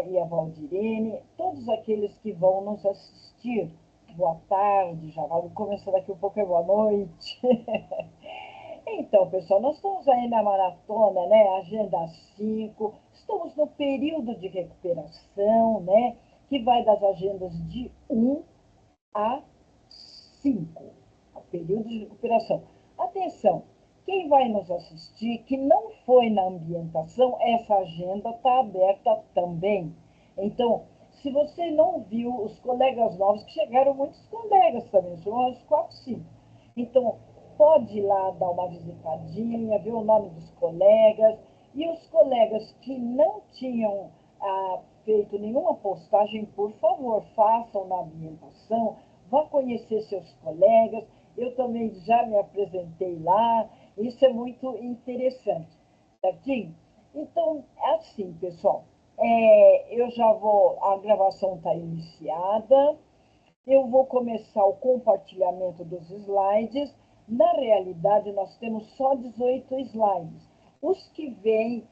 e a Valdirene, todos aqueles que vão nos assistir. Boa tarde, já vamos começar daqui um pouco, é boa noite. Então, pessoal, nós estamos aí na maratona, né? Agenda 5. Estamos no período de recuperação, né? Que vai das agendas de 1 a 5, o período de recuperação. Atenção, quem vai nos assistir, que não foi na ambientação, essa agenda está aberta também. Então, se você não viu os colegas novos, que chegaram muitos colegas também, são uns 4, 5. Então, pode ir lá dar uma visitadinha, ver o nome dos colegas. E os colegas que não tinham feito nenhuma postagem, por favor, façam na ambientação, vá conhecer seus colegas. Eu também já me apresentei lá, isso é muito interessante, certinho? Então, é assim, pessoal, eu já vou, a gravação está iniciada, eu vou começar o compartilhamento dos slides. Na realidade, nós temos só 18 slides. Os que vêm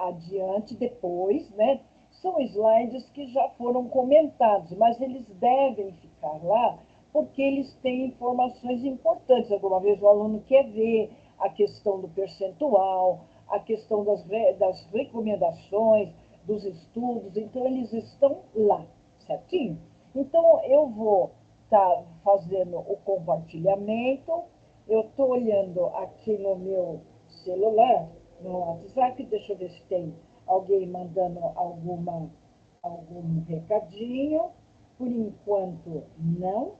adiante depois, né, são slides que já foram comentados, mas eles devem ficar lá porque eles têm informações importantes. Alguma vez o aluno quer ver a questão do percentual, a questão das recomendações, dos estudos, então eles estão lá, certinho? Então, eu vou estar fazendo o compartilhamento. Eu estou olhando aqui no meu celular, no WhatsApp, deixa eu ver se tem alguém mandando algum recadinho. Por enquanto, não.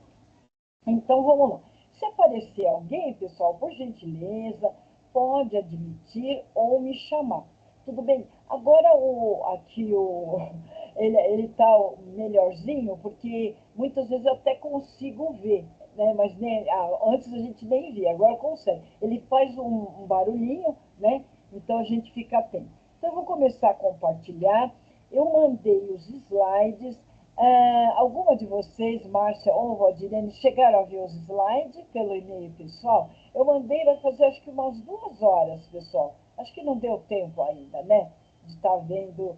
Então, vamos lá. Se aparecer alguém, pessoal, por gentileza, pode admitir ou me chamar. Tudo bem? Agora, ele está melhorzinho, porque muitas vezes eu até consigo ver, né? Mas antes a gente nem via, agora consegue. Ele faz um barulhinho, né? Então a gente fica atento. Então, eu vou começar a compartilhar. Eu mandei os slides. Alguma de vocês, Márcia ou Valdirene, chegaram a ver os slides pelo e-mail pessoal? Eu mandei, vai fazer acho que umas 2 horas, pessoal. Acho que não deu tempo ainda, né? De estar vendo.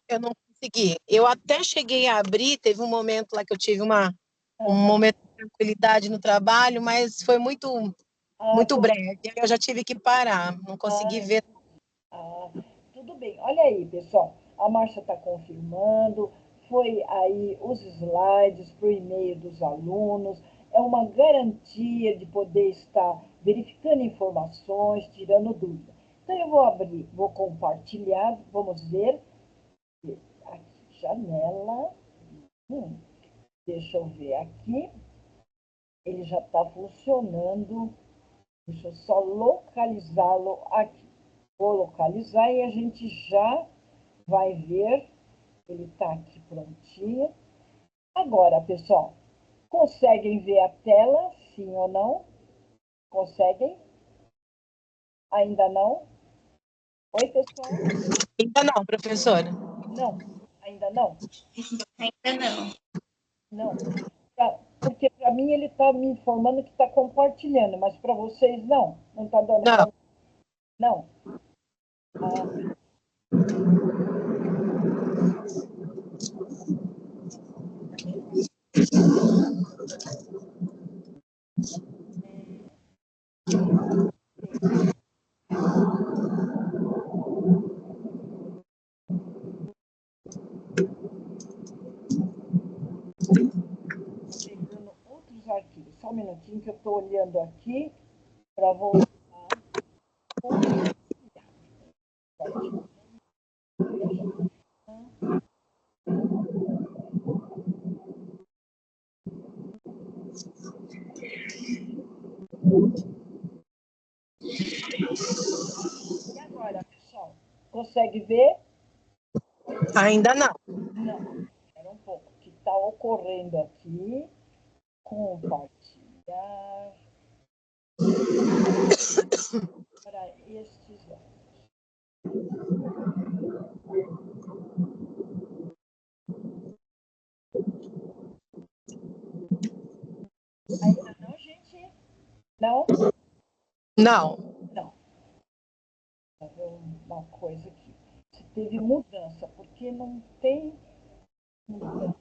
Eu não consegui. Eu até cheguei a abrir, teve um momento lá que eu tive um momento de tranquilidade no trabalho, mas foi muito breve. Eu já tive que parar, não consegui ver. Tudo bem. Olha aí, pessoal. A Márcia está confirmando. Foi aí os slides para o e-mail dos alunos. É uma garantia de poder estar verificando informações, tirando dúvida. Então, eu vou abrir, vou compartilhar. Vamos ver. Aqui, janela. Deixa eu ver aqui. Ele já está funcionando. Deixa eu só localizá-lo aqui. Vou localizar e a gente já vai ver. Ele está aqui prontinho. Agora, pessoal, conseguem ver a tela? Sim ou não? Conseguem? Ainda não? Oi, pessoal? Ainda não, professora. Não, ainda não? Ainda não. Não. Porque para mim ele está me informando que está compartilhando, mas para vocês não? Não está dando para. Não. Pegando outros arquivos. Só um minutinho que eu estou olhando aqui para voltar. E agora, pessoal? Consegue ver? Ainda não. Não. Espera um pouco. O que está ocorrendo aqui? Compartilhar. Para estes olhos. Ainda não, gente? Não? Não. Não. Vou ver uma coisa aqui. teve mudança, porque não tem mudança.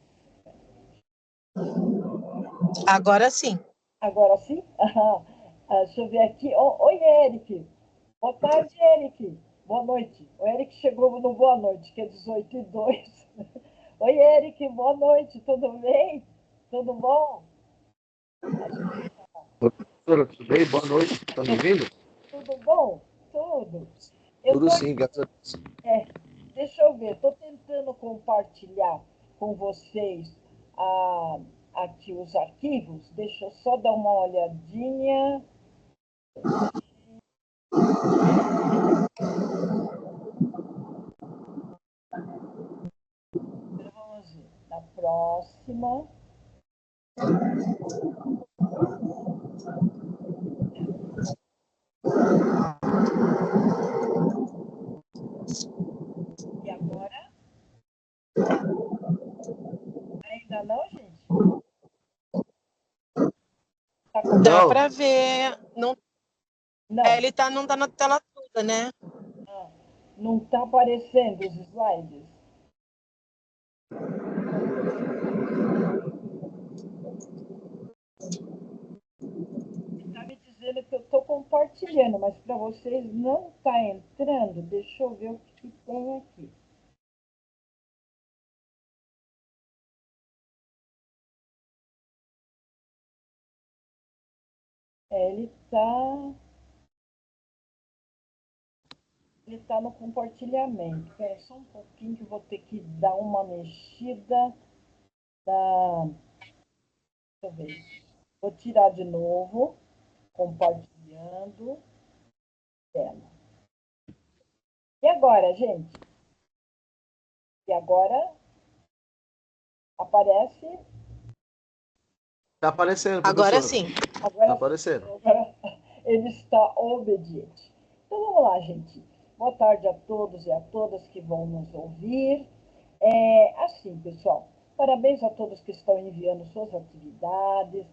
Agora sim. Agora sim? Deixa eu ver aqui. Oi, Eric. Boa tarde, Eric. Boa noite. O Eric chegou no boa noite, que é 18h02. Oi, Eric. Boa noite. Tudo bem? Tudo bom? Oi, professora, tudo bem? Boa noite. Está me ouvindo? Tudo bom? Tudo. Eu Tudo tô, sim, graças a Deus. deixa eu ver. Estou tentando compartilhar com vocês ah, aqui os arquivos. Deixa eu só dar uma olhadinha. Vamos ver. Na próxima. E agora? Ainda não, gente? Tá Dá Não, para ver. Não, Não, ele não tá na tela toda, né? não está aparecendo os slides. Está me dizendo que eu estou compartilhando, mas para vocês não está entrando. Deixa eu ver o que tem aqui. Ele está no compartilhamento. Espera só um pouquinho que eu vou ter que dar uma mexida. Deixa eu ver. Vou tirar de novo, compartilhando tela. E agora, gente? E agora aparece. está aparecendo, Agora professora. sim. Está Agora, aparecendo. agora ele está obediente. Então vamos lá, gente. Boa tarde a todos e a todas que vão nos ouvir. Assim, pessoal, parabéns a todos que estão enviando suas atividades.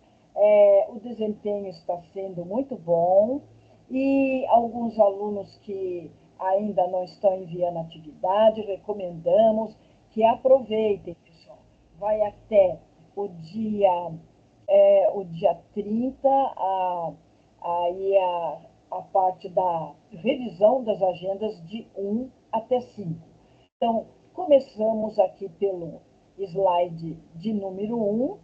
O desempenho está sendo muito bom e alguns alunos que ainda não estão enviando atividade, recomendamos que aproveitem, pessoal. Vai até o dia 30, aí a parte da revisão das agendas de 1 até 5. Então, começamos aqui pelo slide de número 1,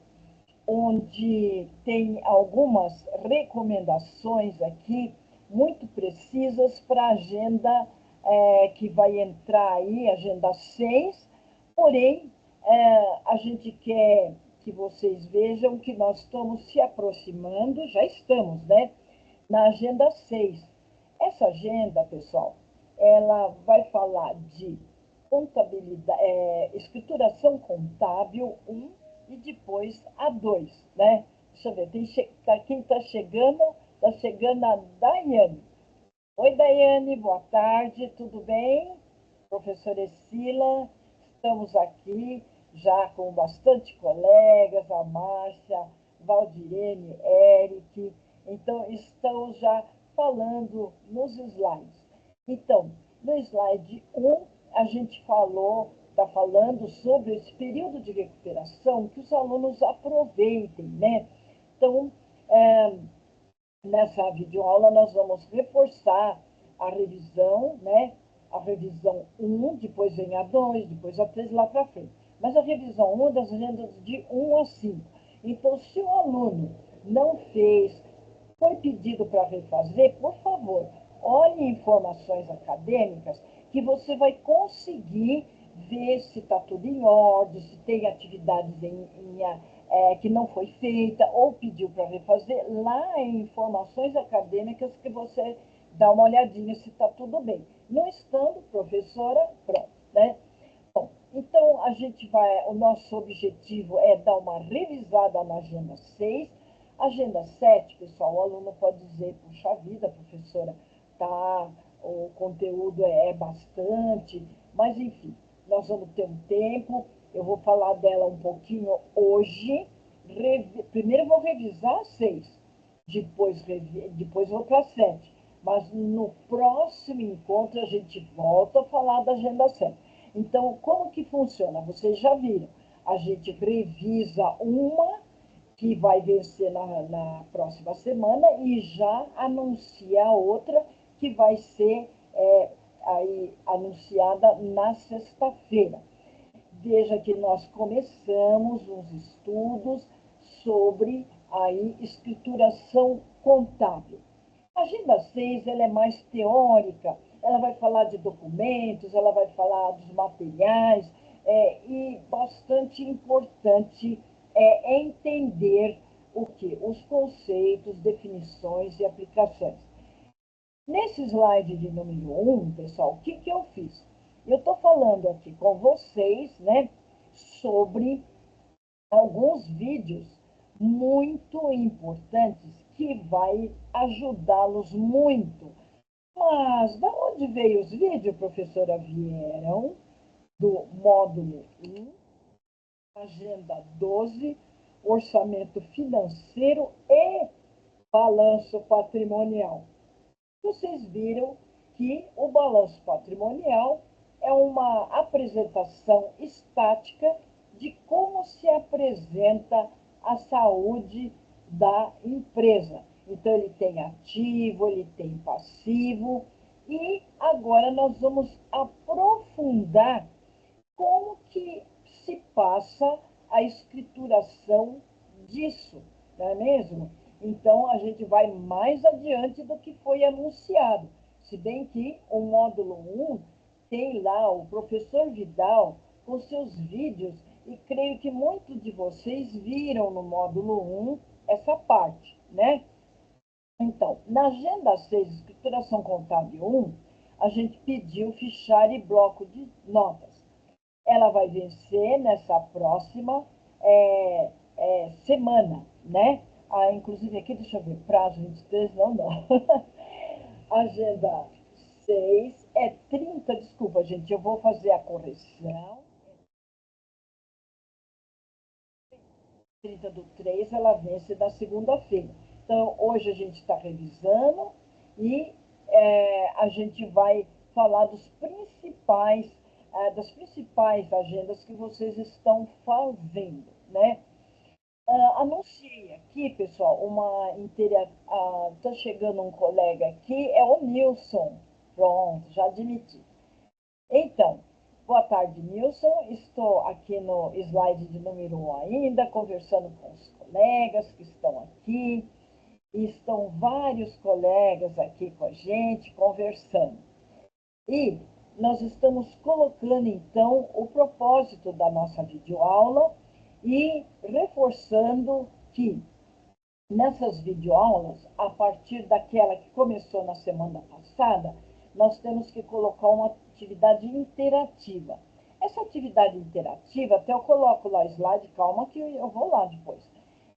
onde tem algumas recomendações aqui muito precisas para a agenda que vai entrar aí, agenda 6. Porém, a gente quer que vocês vejam que nós estamos se aproximando, já estamos, né? Na agenda 6. Essa agenda, pessoal, ela vai falar de contabilidade, escrituração contábil 1 e depois a 2, né? Deixa eu ver, quem está chegando a Daiane. Oi, Daiane, boa tarde, tudo bem? Professora Escila, estamos aqui já com bastante colegas, a Márcia, Valdirene, Eric, então estão já falando nos slides. Então, no slide 1, a gente está falando sobre esse período de recuperação que os alunos aproveitem, né? Então, nessa videoaula nós vamos reforçar a revisão, né? A revisão 1, depois vem a 2, depois a 3, lá para frente. Mas a revisão 1 é das agendas de 1 a 5. Então, se o aluno não fez, foi pedido para refazer, por favor, olhe informações acadêmicas que você vai conseguir ver se está tudo em ordem, se tem atividades que não foi feita ou pediu para refazer, lá em informações acadêmicas que você dá uma olhadinha se está tudo bem. Não estando, professora, pronto, né? Bom, então o nosso objetivo é dar uma revisada na agenda 6. Agenda 7, pessoal, o aluno pode dizer, puxa vida, professora, tá, o conteúdo é bastante, mas enfim, nós vamos ter um tempo, eu vou falar dela um pouquinho hoje. Primeiro eu vou revisar a 6, depois vou para a 7. mas no próximo encontro a gente volta a falar da Agenda 7. Então, como que funciona? Vocês já viram, a gente revisa uma que vai vencer na próxima semana e já anuncia a outra que vai ser aí anunciada na sexta-feira. Veja que nós começamos uns estudos sobre aí escrituração contábil. A Agenda 6 ela é mais teórica, ela vai falar de documentos, ela vai falar dos materiais, e bastante importante é entender o que? Os conceitos, definições e aplicações. Nesse slide de número 1, pessoal, o que eu fiz? Eu estou falando aqui com vocês, né, sobre alguns vídeos muito importantes que vai ajudá-los muito. Mas da onde veio os vídeos, professora? Vieram do módulo 1, Agenda 12, Orçamento Financeiro e Balanço Patrimonial. Vocês viram que o balanço patrimonial é uma apresentação estática de como se apresenta a saúde da empresa. Então, ele tem ativo, ele tem passivo, e agora nós vamos aprofundar como que se passa a escrituração disso, não é mesmo? Então, a gente vai mais adiante do que foi anunciado. Se bem que o módulo 1 tem lá o professor Vidal com seus vídeos, e creio que muitos de vocês viram no módulo 1 essa parte, né? Então, na Agenda 6, Escrituração Contábil 1, a gente pediu fichário e bloco de notas. Ela vai vencer nessa próxima semana, né? Inclusive aqui, deixa eu ver, prazo 23, não. Agenda 6 é 30, desculpa, gente, eu vou fazer a correção. 30/3, ela vence na segunda-feira. Então, hoje a gente está revisando e a gente vai falar das principais agendas que vocês estão fazendo, né? Anunciei aqui, pessoal, está chegando um colega aqui, é o Nilson. Pronto, já admiti. Então, boa tarde, Nilson. Estou aqui no slide de número 1 ainda, conversando com os colegas que estão aqui. E estão vários colegas aqui com a gente, conversando. E nós estamos colocando, então, o propósito da nossa videoaula e reforçando que nessas videoaulas, a partir daquela que começou na semana passada, nós temos que colocar uma atividade interativa. Essa atividade interativa, até eu coloco lá o slide, calma que eu vou lá depois.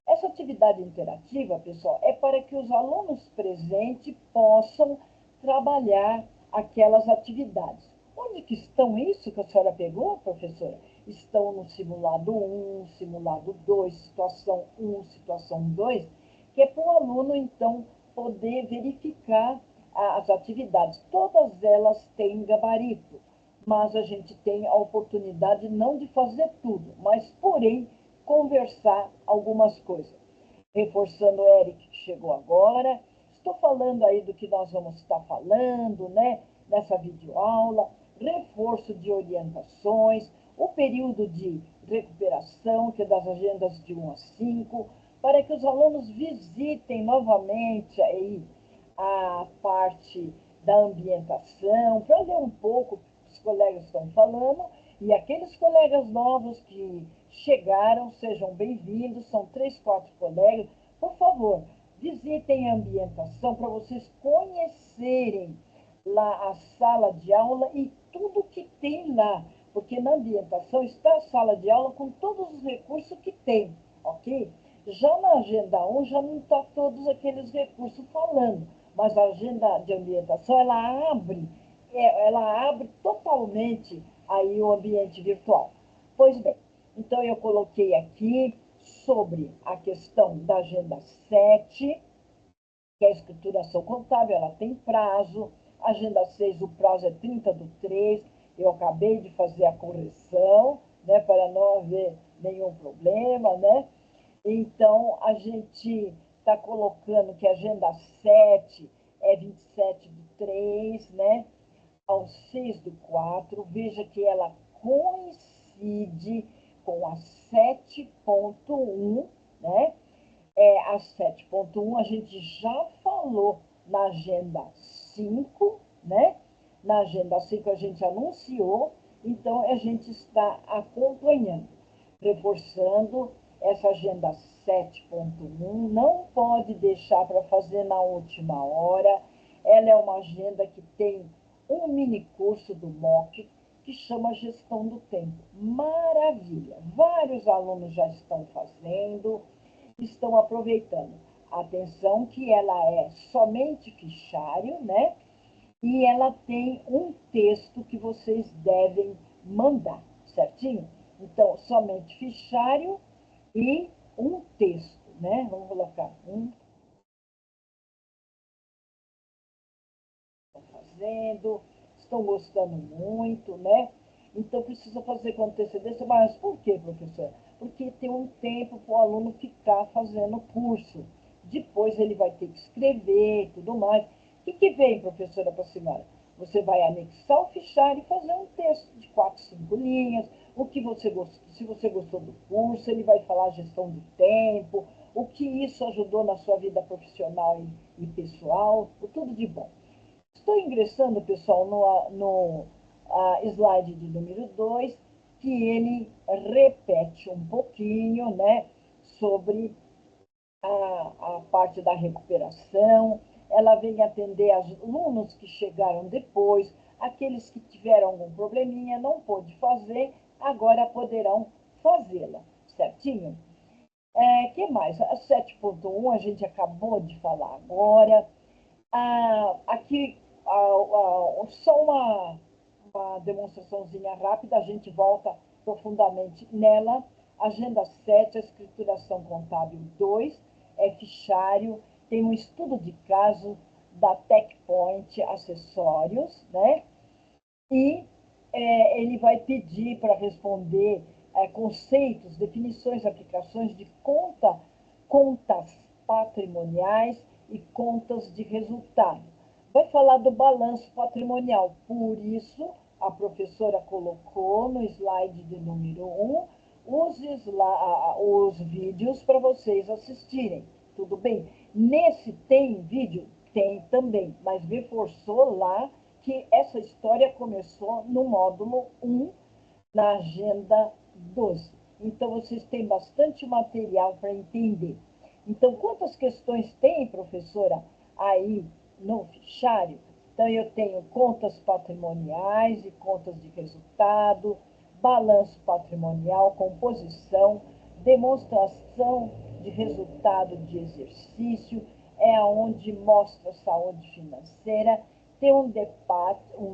Essa atividade interativa, pessoal, é para que os alunos presentes possam trabalhar aquelas atividades. Onde que estão isso que a senhora pegou, professora? Estão no simulado 1, simulado 2, situação 1, situação 2, que é para o aluno, então, poder verificar as atividades. Todas elas têm gabarito, mas a gente tem a oportunidade não de fazer tudo, mas, porém, conversar algumas coisas. Reforçando o Eric, que chegou agora. Estou falando aí do que nós vamos estar falando, né? Nessa videoaula. Reforço de orientações, o período de recuperação, que é das agendas de 1 a 5, para que os alunos visitem novamente aí a parte da ambientação, para ler um pouco o que os colegas estão falando, e aqueles colegas novos que chegaram, sejam bem-vindos, são 3, 4 colegas, por favor, visitem a ambientação para vocês conhecerem lá a sala de aula e tudo que tem lá, porque na ambientação está a sala de aula com todos os recursos que tem, ok? Já na Agenda 1 já não está todos aqueles recursos falando, mas a Agenda de Ambientação, ela abre totalmente aí o ambiente virtual. Pois bem, então eu coloquei aqui sobre a questão da Agenda 7, que é a escrituração contábil, ela tem prazo. Agenda 6, o prazo é 30/3. Eu acabei de fazer a correção, né, para não haver nenhum problema, né? Então, a gente está colocando que a agenda 7 é 27/3, né? Ao 6/4. Veja que ela coincide com a 7.1, né? A 7.1 a gente já falou na agenda 5, né? Na agenda 5 a gente anunciou, então a gente está acompanhando, reforçando essa agenda 7.1. Não pode deixar para fazer na última hora. Ela é uma agenda que tem um mini curso do MOC que chama Gestão do Tempo. Maravilha! Vários alunos já estão fazendo, estão aproveitando. Atenção que ela é somente fichário, né? E ela tem um texto que vocês devem mandar, certinho? Então, somente fichário e um texto, né? Vamos colocar um. Estão fazendo, estão gostando muito, né? Então, precisa fazer com antecedência. Mas por quê, professora? Porque tem um tempo para o aluno ficar fazendo o curso. Depois ele vai ter que escrever e tudo mais. O que vem, professora, para a senhora? Você vai anexar o fichário e fazer um texto de 4, 5 linhas. O que você gostou, se você gostou do curso, ele vai falar gestão do tempo, o que isso ajudou na sua vida profissional e pessoal, tudo de bom. Estou ingressando, pessoal, no slide de número 2, que ele repete um pouquinho, né, sobre a parte da recuperação. Ela vem atender alunos que chegaram depois, aqueles que tiveram algum probleminha, não pôde fazer, agora poderão fazê-la, certinho? Que mais? A 7.1 a gente acabou de falar agora. Aqui, só uma demonstraçãozinha rápida, a gente volta profundamente nela. Agenda 7, a escrituração contábil 2, é fichário, tem um estudo de caso da TechPoint Acessórios, né? E ele vai pedir para responder conceitos, definições, aplicações de contas patrimoniais e contas de resultado. Vai falar do balanço patrimonial, por isso a professora colocou no slide de número 1 os vídeos para vocês assistirem, tudo bem? Nesse tem vídeo? Tem também, mas reforçou lá que essa história começou no módulo 1, na agenda 12. Então, vocês têm bastante material para entender. Então, quantas questões tem, professora, aí no fichário? Então, eu tenho contas patrimoniais e contas de resultado, balanço patrimonial, composição, demonstração de resultado de exercício, é onde mostra saúde financeira, tem um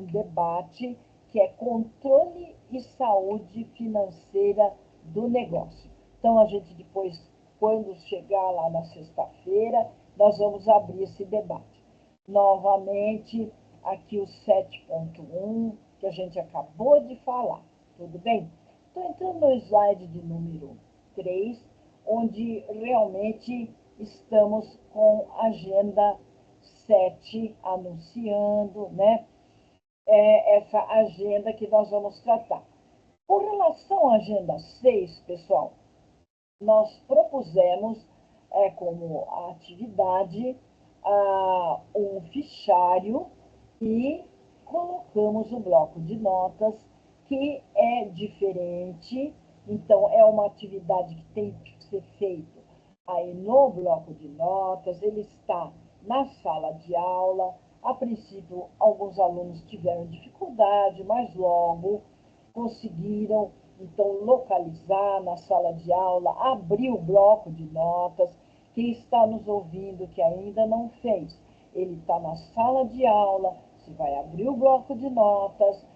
debate que é controle e saúde financeira do negócio. Então, a gente depois, quando chegar lá na sexta-feira, nós vamos abrir esse debate. Novamente, aqui o 7.1, que a gente acabou de falar, tudo bem? Estou entrando no slide de número 3, onde realmente estamos com a agenda 7 anunciando, né? Essa agenda que nós vamos tratar. Com relação à agenda 6, pessoal, nós propusemos como atividade um fichário e colocamos o bloco de notas, que é diferente. Então, é uma atividade que tem que ser feita aí no bloco de notas, ele está na sala de aula. A princípio, alguns alunos tiveram dificuldade, mas logo conseguiram, então, localizar na sala de aula, abrir o bloco de notas. Quem está nos ouvindo que ainda não fez, ele está na sala de aula, você vai abrir o bloco de notas,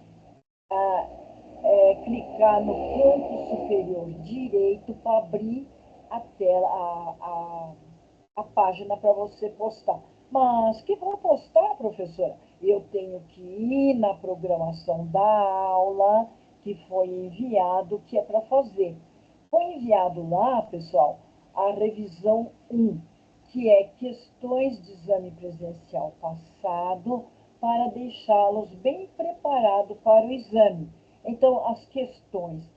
clicar no canto superior direito para abrir a tela, a página para você postar. Mas que vou postar, professora? Eu tenho que ir na programação da aula que foi enviado, que é para fazer. Foi enviado lá, pessoal, a revisão 1, que é questões de exame presencial passado, para deixá-los bem preparados para o exame. Então, as questões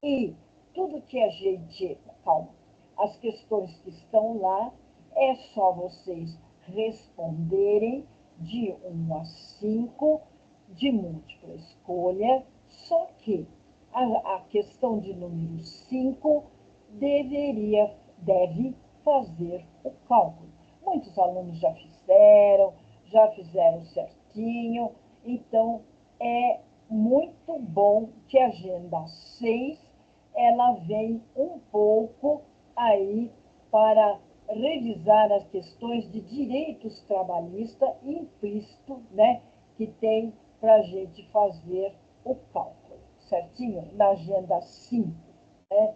e tudo que a gente... Calma. As questões que estão lá, é só vocês responderem de 1 a 5, de múltipla escolha, só que a questão de número 5 deve fazer o cálculo. Muitos alunos já fizeram certinho, então é muito bom que a agenda 6 ela vem um pouco aí para revisar as questões de direitos trabalhistas implícito, né, que tem para a gente fazer o cálculo, certinho? Na agenda 5, né?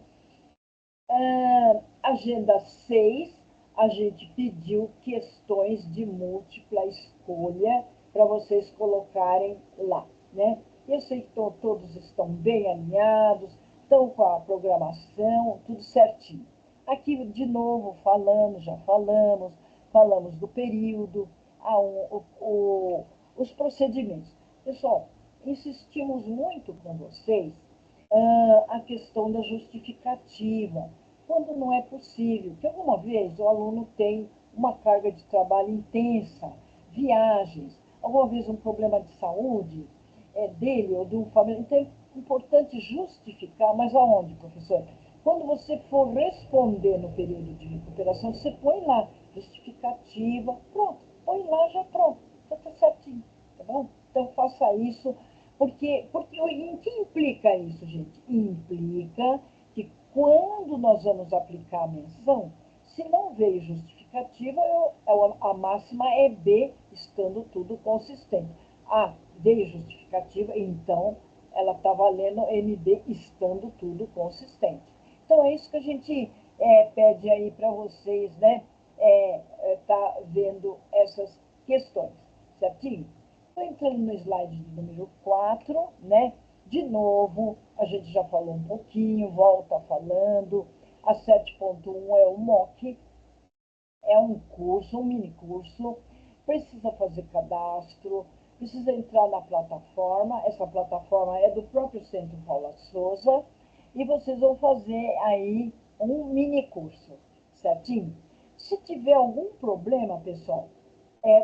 Agenda 6, a gente pediu questões de múltipla escolha para vocês colocarem lá, né? Eu sei que todos estão bem alinhados, estão com a programação, tudo certinho. Aqui, de novo, já falamos do período, os procedimentos. Pessoal, insistimos muito com vocês a questão da justificativa, quando não é possível, que alguma vez o aluno tem uma carga de trabalho intensa, viagens, alguma vez um problema de saúde dele ou de um familiar. Então, é importante justificar, mas aonde, professor? Quando você for responder no período de recuperação, você põe lá justificativa, pronto, põe lá já pronto, já está certinho, tá bom? Então, faça isso. Porque em que implica isso, gente? Implica que quando nós vamos aplicar a menção, se não veio justificativa, a máxima é B, estando tudo consistente. A, veio justificativa, então ela está valendo NB, estando tudo consistente. Então é isso que a gente pede aí para vocês, né? Tá vendo essas questões, certinho? Estou entrando no slide de número 4, né? De novo, a gente já falou um pouquinho, volta falando. A 7.1 é o MOOC, é um curso, um mini curso. Precisa fazer cadastro, precisa entrar na plataforma. Essa plataforma é do próprio Centro Paula Souza. E vocês vão fazer aí um mini curso, certinho? Se tiver algum problema, pessoal,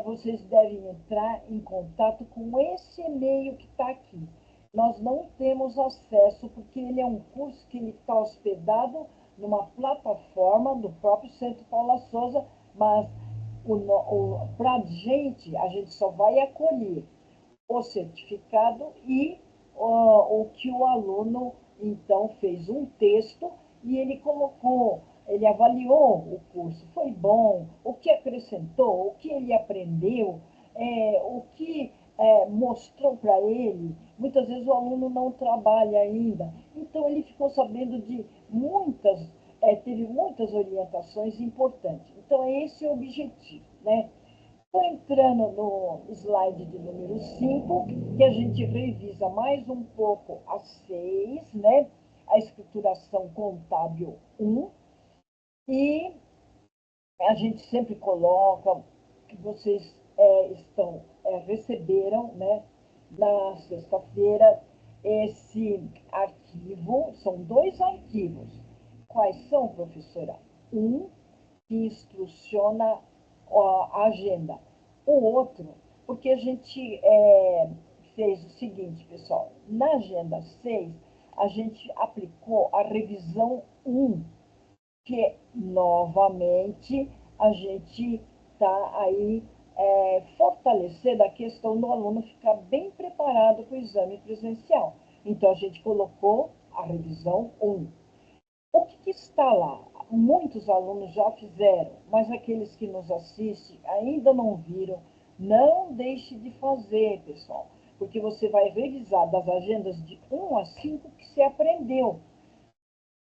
vocês devem entrar em contato com esse e-mail que está aqui. Nós não temos acesso, porque ele é um curso que ele está hospedado numa plataforma do próprio Centro Paula Souza, mas para a gente só vai acolher o certificado e o que o aluno, então, fez um texto e ele colocou, ele avaliou o curso, foi bom, o que acrescentou, o que ele aprendeu, o que mostrou para ele. Muitas vezes o aluno não trabalha ainda, então ele ficou sabendo de teve muitas orientações importantes. Então, é esse o objetivo, né? Estou entrando no slide de número 5, que a gente revisa mais um pouco a 6, né? A escrituração contábil 1. E a gente sempre coloca que vocês receberam, né? Na sexta-feira, esse arquivo, são 2 arquivos. Quais são, professora? Um que instruciona a agenda. O outro, porque a gente fez o seguinte, pessoal, na agenda 6, a gente aplicou a revisão 1, que novamente a gente está aí fortalecendo a questão do aluno ficar bem preparado para o exame presencial. Então, a gente colocou a revisão 1. O que está lá? Muitos alunos já fizeram, mas aqueles que nos assistem ainda não viram, não deixe de fazer, pessoal, porque você vai revisar das agendas de 1 a 5 que você aprendeu.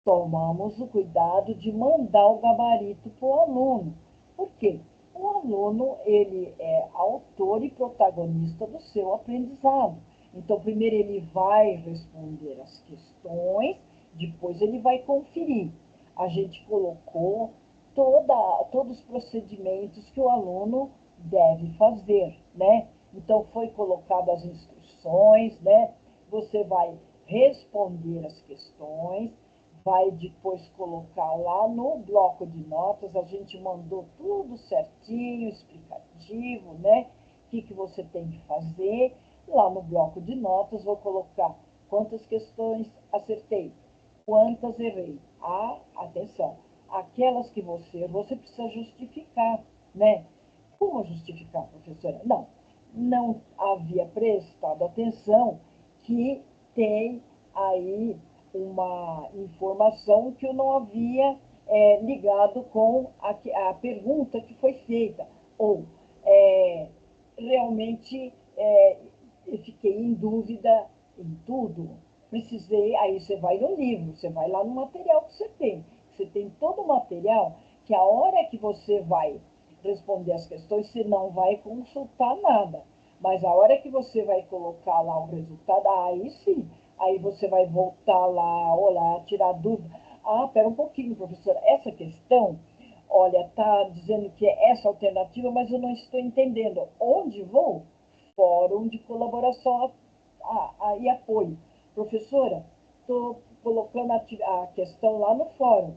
Tomamos o cuidado de mandar o gabarito para o aluno. Por quê? o aluno, ele é autor e protagonista do seu aprendizado. Então, primeiro ele vai responder as questões, depois ele vai conferir. A gente colocou todos os procedimentos que o aluno deve fazer, né? Então, foi colocado as instruções, né? Você vai responder as questões, vai depois colocar lá no bloco de notas, a gente mandou tudo certinho, explicativo, né? O que você tem que fazer. Lá no bloco de notas, vou colocar quantas questões acertei, quantas errei. Atenção, aquelas que você errou, você precisa justificar, né? Como justificar, professora? Não havia prestado atenção que tem aí uma informação que eu não havia ligado com a pergunta que foi feita. Ou realmente eu fiquei em dúvida em tudo. Precisei, aí você vai no livro, você vai lá no material que você tem. Você tem todo o material que a hora que você vai responder as questões, você não vai consultar nada. Mas a hora que você vai colocar lá o resultado, aí sim, aí você vai voltar lá, olhar, tirar dúvida. Pera um pouquinho, professora, essa questão, olha, está dizendo que é essa alternativa, mas eu não estou entendendo. Onde vou? Fórum de colaboração e apoio. Professora, estou colocando a questão lá no fórum.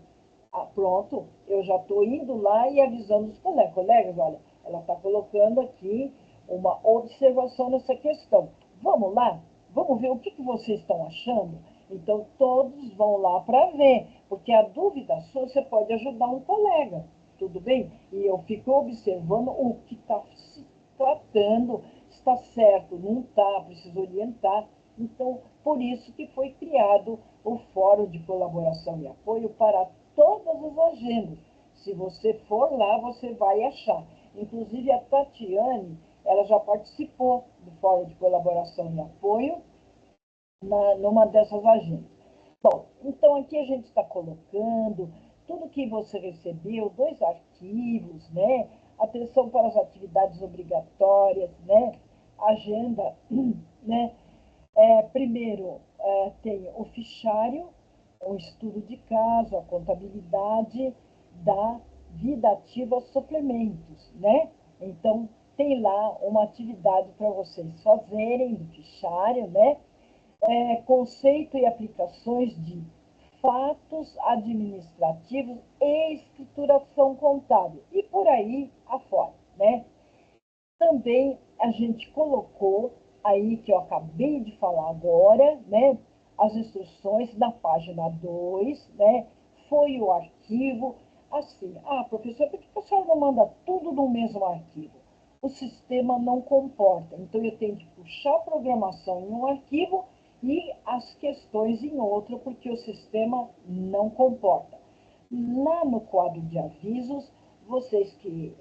Pronto, eu já estou indo lá e avisando os colegas. Colegas, olha, ela está colocando aqui uma observação nessa questão. Vamos lá? Vamos ver o que vocês estão achando? Então, todos vão lá para ver, porque a dúvida sua, você pode ajudar um colega, tudo bem? E eu fico observando o que está se tratando, está certo, não está, preciso orientar. Então, por isso que foi criado o Fórum de Colaboração e Apoio para todas as agendas. Se você for lá, você vai achar. Inclusive, a Tatiane, ela já participou do Fórum de Colaboração e Apoio numa dessas agendas. Bom, então aqui a gente está colocando tudo que você recebeu, 2 arquivos, né? Atenção para as atividades obrigatórias, né? Agenda, né? Primeiro, tem o fichário, o estudo de caso, a contabilidade da vida ativa suplementos, né? Então, tem lá uma atividade para vocês fazerem do fichário, né? Conceito e aplicações de fatos administrativos e escrituração contábil, e por aí afora, né? Também a gente colocou aí, que eu acabei de falar agora, né? As instruções na página 2, né? Foi o arquivo, assim, professor, por que a senhora não manda tudo no mesmo arquivo? O sistema não comporta, então eu tenho que puxar a programação em um arquivo e as questões em outro, porque o sistema não comporta. Lá no quadro de avisos, vocês que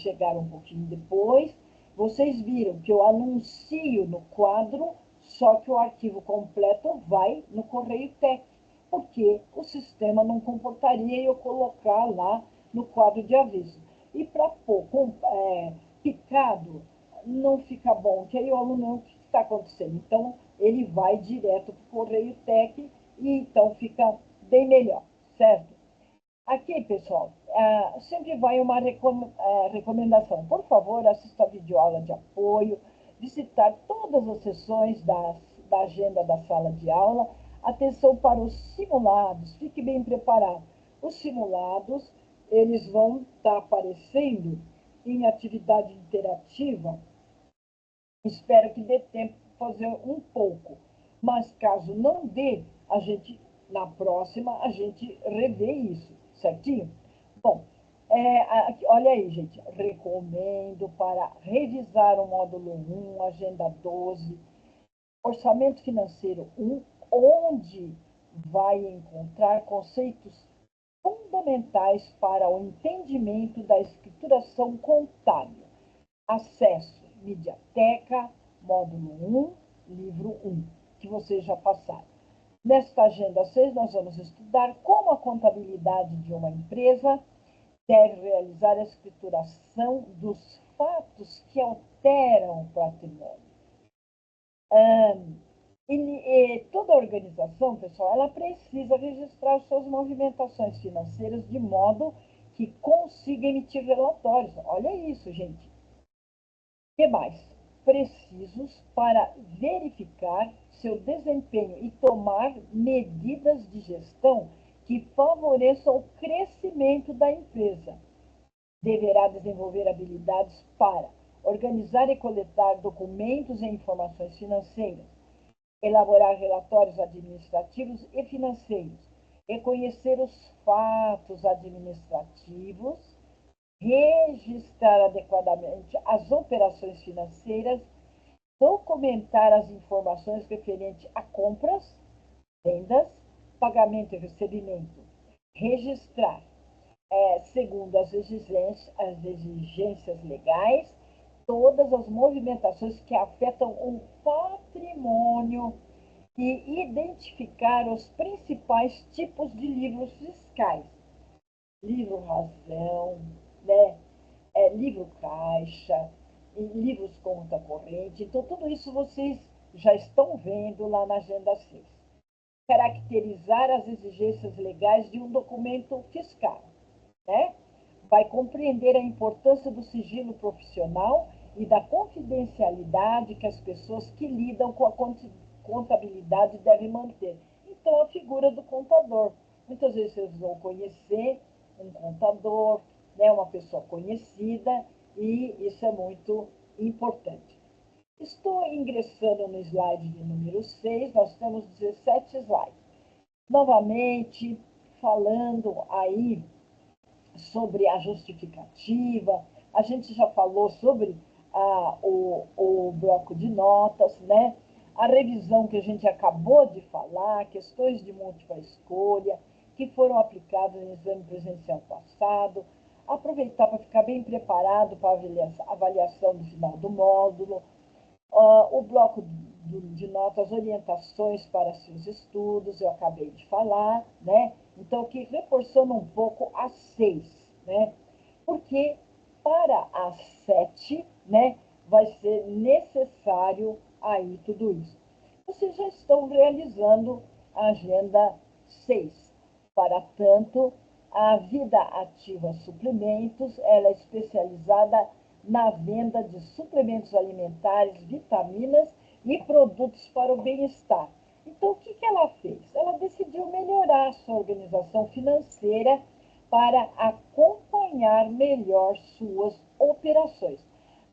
chegaram um pouquinho depois, vocês viram que eu anuncio no quadro, só que o arquivo completo vai no Correio Tec, porque o sistema não comportaria eu colocar lá no quadro de aviso. E para pôr picado, não fica bom, que aí o aluno, o que está acontecendo? Então, ele vai direto para o Correio Tec e então fica bem melhor, certo? Aqui, pessoal, sempre vai uma recomendação. Por favor, assista a videoaula de apoio, visitar todas as sessões da agenda da sala de aula. Atenção para os simulados, fique bem preparado. Os simulados, eles vão estar aparecendo em atividade interativa. Espero que dê tempo de fazer um pouco. Mas caso não dê, na próxima, a gente revê isso, certinho? Bom, olha aí, gente, recomendo para revisar o módulo 1, agenda 12, orçamento financeiro 1, onde vai encontrar conceitos fundamentais para o entendimento da escrituração contábil. Acesso, Mediateca, módulo 1, livro 1, que vocês já passaram. Nesta agenda 6, nós vamos estudar como a contabilidade de uma empresa deve realizar a escrituração dos fatos que alteram o patrimônio. E toda organização, pessoal, ela precisa registrar suas movimentações financeiras de modo que consiga emitir relatórios. Olha isso, gente. O que mais? Precisos para verificar seu desempenho e tomar medidas de gestão que favoreçam o crescimento da empresa. Deverá desenvolver habilidades para organizar e coletar documentos e informações financeiras, elaborar relatórios administrativos e financeiros, reconhecer os fatos administrativos, registrar adequadamente as operações financeiras, documentar as informações referentes a compras, vendas, pagamento e recebimento, registrar, segundo as exigências legais, todas as movimentações que afetam o patrimônio e identificar os principais tipos de livros fiscais. Livro razão, né? Livro caixa, livros conta corrente. Então, tudo isso vocês já estão vendo lá na Agenda 6. Caracterizar as exigências legais de um documento fiscal, né? Vai compreender a importância do sigilo profissional e da confidencialidade que as pessoas que lidam com a contabilidade devem manter. Então, a figura do contador. Muitas vezes vocês vão conhecer um contador, né, uma pessoa conhecida, e isso é muito importante. Estou ingressando no slide de número 6, nós temos 17 slides. Novamente, falando aí sobre a justificativa, a gente já falou sobre o bloco de notas, né? A revisão que a gente acabou de falar, questões de múltipla escolha, que foram aplicadas no exame presencial passado, aproveitar para ficar bem preparado para a avaliação do final do módulo, o bloco de notas, orientações para seus estudos, eu acabei de falar, né? Então, aqui reforçando um pouco as 6, né? Porque para as 7, né, vai ser necessário aí tudo isso. Vocês já estão realizando a Agenda 6. Para tanto, a Vida Ativa Suplementos, ela é especializada na venda de suplementos alimentares, vitaminas e produtos para o bem-estar. Então, o que ela fez? Ela decidiu melhorar a sua organização financeira para acompanhar melhor suas operações.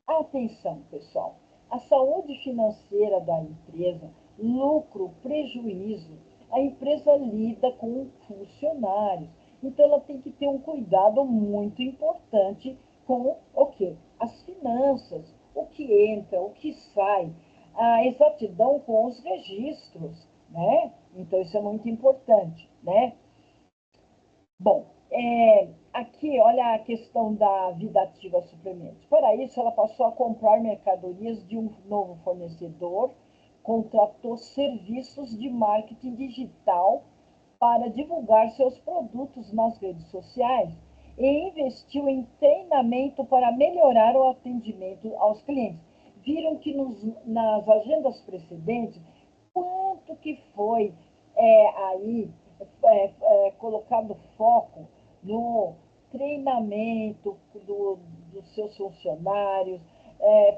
Atenção, pessoal! A saúde financeira da empresa, lucro, prejuízo, a empresa lida com funcionários. Então, ela tem que ter um cuidado muito importante com o quê? As finanças, o que entra, o que sai, a exatidão com os registros, né? Então, isso é muito importante, né? Bom, aqui, olha a questão da Vida Ativa Suplementos. Para isso, ela passou a comprar mercadorias de um novo fornecedor, contratou serviços de marketing digital para divulgar seus produtos nas redes sociais e investiu em treinamento para melhorar o atendimento aos clientes. Viram que nas agendas precedentes, quanto que foi colocado foco no treinamento dos seus funcionários,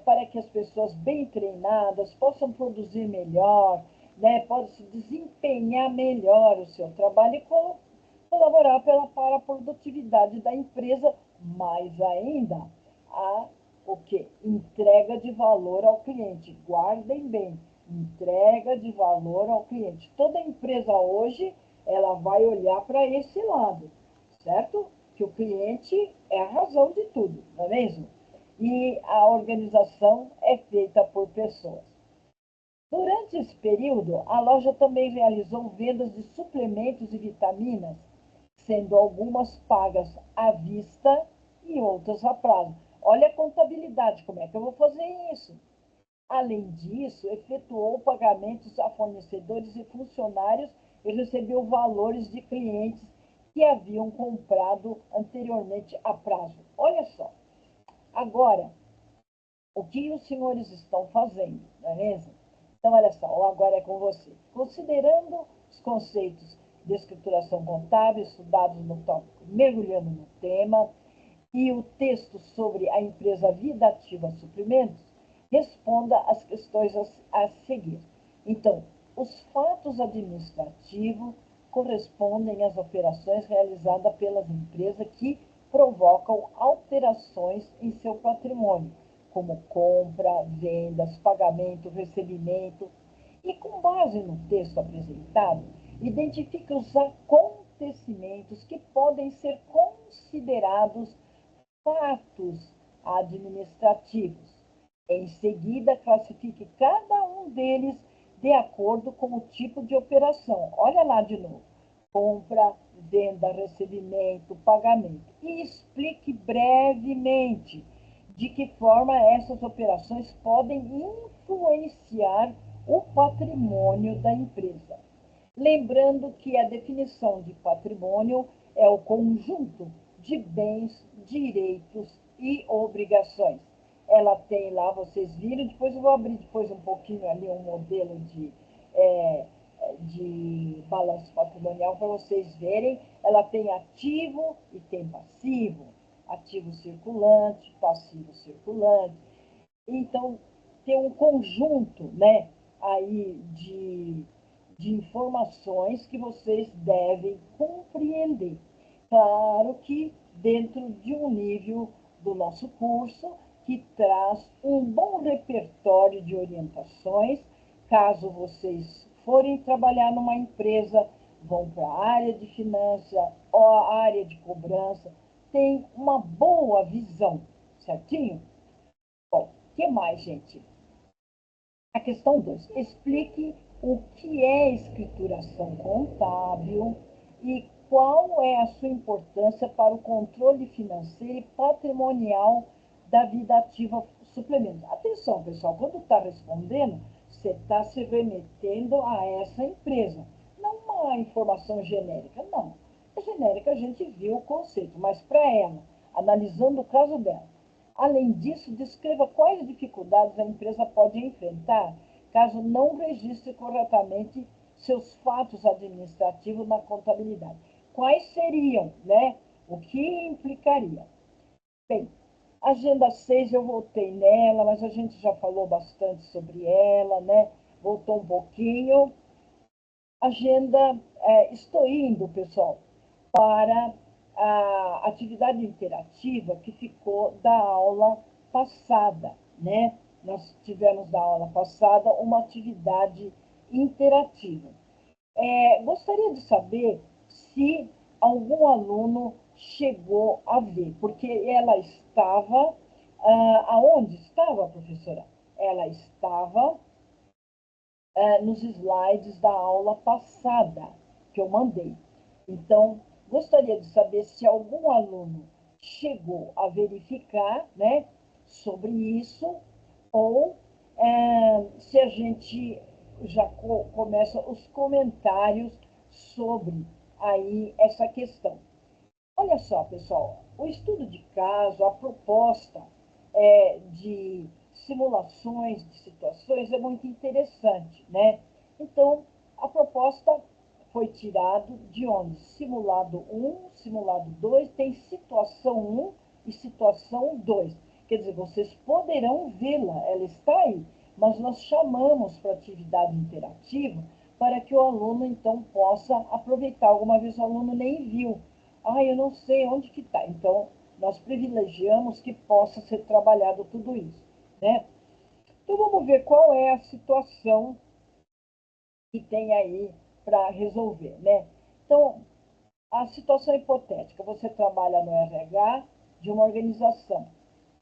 para que as pessoas bem treinadas possam produzir melhor, né, possam desempenhar melhor o seu trabalho e colaborar para a produtividade da empresa, mais ainda o quê? Entrega de valor ao cliente. Guardem bem, entrega de valor ao cliente. Toda empresa hoje, ela vai olhar para esse lado, certo? Que o cliente é a razão de tudo, não é mesmo? E a organização é feita por pessoas. Durante esse período, a loja também realizou vendas de suplementos e vitaminas, sendo algumas pagas à vista e outras a prazo. Olha a contabilidade, como é que eu vou fazer isso? Além disso, efetuou pagamentos a fornecedores e funcionários e recebeu valores de clientes que haviam comprado anteriormente a prazo. Olha só, agora, o que os senhores estão fazendo, não é mesmo? Então, olha só, agora é com você. Considerando os conceitos de escrituração contábil estudados no tópico Mergulhando no Tema e o texto sobre a empresa Vida Ativa Suprimentos, responda às questões a seguir. Então, os fatos administrativos correspondem às operações realizadas pelas empresas que provocam alterações em seu patrimônio, como compra, vendas, pagamento, recebimento. E com base no texto apresentado, identifique os acontecimentos que podem ser considerados fatos administrativos. Em seguida, classifique cada um deles de acordo com o tipo de operação. Olha lá de novo. Compra, venda, recebimento, pagamento. E explique brevemente de que forma essas operações podem influenciar o patrimônio da empresa. Lembrando que a definição de patrimônio é o conjunto de bens, direitos e obrigações. Ela tem lá, vocês viram, depois eu vou abrir depois um pouquinho ali um modelo de balanço patrimonial para vocês verem. Ela tem ativo e tem passivo, ativo circulante, passivo circulante. Então, tem um conjunto, né, aí de informações que vocês devem compreender. Claro que dentro de um nível do nosso curso que traz um bom repertório de orientações, caso vocês forem trabalhar numa empresa, vão para a área de finanças ou a área de cobrança, tem uma boa visão, certinho? Bom, o que mais, gente? A questão 2. Explique o que é escrituração contábil e qual é a sua importância para o controle financeiro e patrimonial da vida ativa suplementos. Atenção, pessoal, quando está respondendo, você está se remetendo a essa empresa. Não uma informação genérica, não. A genérica a gente viu o conceito, mas para ela, analisando o caso dela. Além disso, descreva quais dificuldades a empresa pode enfrentar caso não registre corretamente seus fatos administrativos na contabilidade. Quais seriam, né? O que implicaria? Bem, agenda 6 eu voltei nela, mas a gente já falou bastante sobre ela, né? Voltou um pouquinho. Agenda, estou indo, pessoal, para a atividade interativa que ficou da aula passada, né? Nós tivemos na aula passada uma atividade interativa. Gostaria de saber se algum aluno chegou a ver, porque ela estava, aonde estava, professora? Ela estava nos slides da aula passada, que eu mandei. Então, gostaria de saber se algum aluno chegou a verificar, né, sobre isso, ou se a gente já começa os comentários sobre aí essa questão. Olha só, pessoal, o estudo de caso, a proposta de simulações de situações é muito interessante, né? Então, a proposta foi tirado de onde? Simulado 1, simulado 2, tem situação 1 e situação 2. Quer dizer, vocês poderão vê-la, ela está aí, mas nós chamamos para atividade interativa para que o aluno, então, possa aproveitar. Alguma vez o aluno nem viu. Eu não sei onde que está. Então, nós privilegiamos que possa ser trabalhado tudo isso, né? Então, vamos ver qual é a situação que tem aí para resolver, né? Então, a situação hipotética, você trabalha no RH de uma organização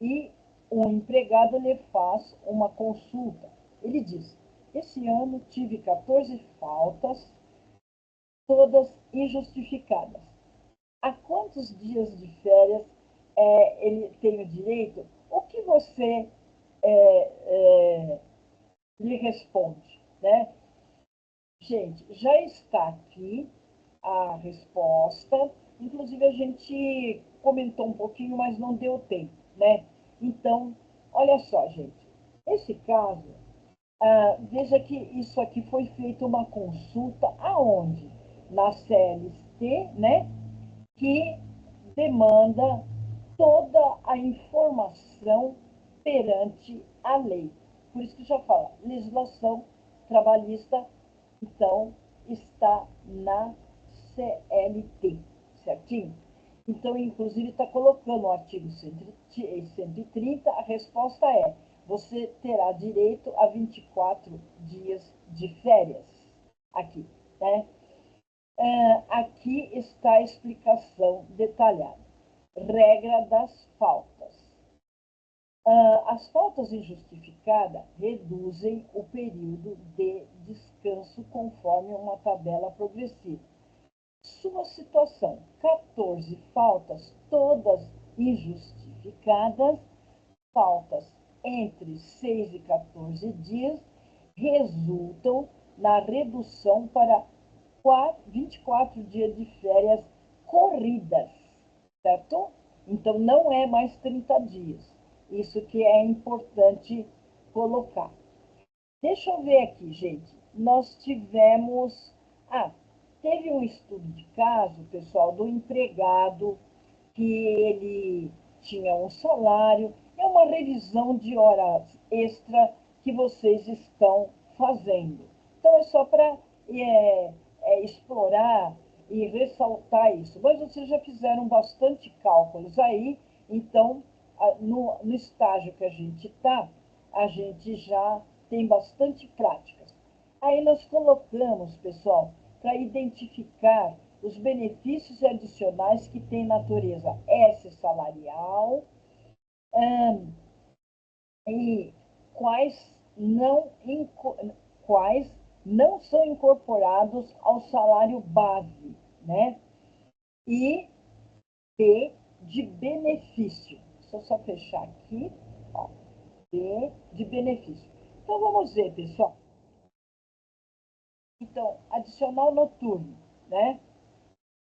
e um empregado lhe faz uma consulta. Ele diz, esse ano tive 14 faltas, todas injustificadas. A quantos dias de férias ele tem o direito? O que você lhe responde, né? Gente, já está aqui a resposta Inclusive, a gente comentou um pouquinho, mas não deu tempo, né? Então, olha só, gente. Esse caso, veja que isso aqui foi feito uma consulta aonde? Na CLST, né? Que demanda toda a informação perante a lei. Por isso que já fala, legislação trabalhista, então, está na CLT, certinho? Então, inclusive, está colocando o artigo 130, a resposta é, você terá direito a 24 dias de férias, aqui, né? Aqui está a explicação detalhada. Regra das faltas. As faltas injustificadas reduzem o período de descanso conforme uma tabela progressiva. Sua situação: 14 faltas, todas injustificadas, faltas entre 6 e 14 dias, resultam na redução para 24 dias de férias corridas, certo? Então, não é mais 30 dias. Isso que é importante colocar. Deixa eu ver aqui, gente. Nós tivemos... teve um estudo de caso, pessoal, do empregado que ele tinha um salário. É uma revisão de horas extra que vocês estão fazendo. Então, é só para explorar e ressaltar isso. Mas vocês já fizeram bastante cálculos aí, então, no estágio que a gente está, a gente já tem bastante práticas. Aí nós colocamos, pessoal, para identificar os benefícios adicionais que tem natureza S salarial, e quais não são incorporados ao salário base, né? E B de benefício. Deixa eu só fechar aqui, ó, B de benefício. Então vamos ver, pessoal. Então, adicional noturno, né?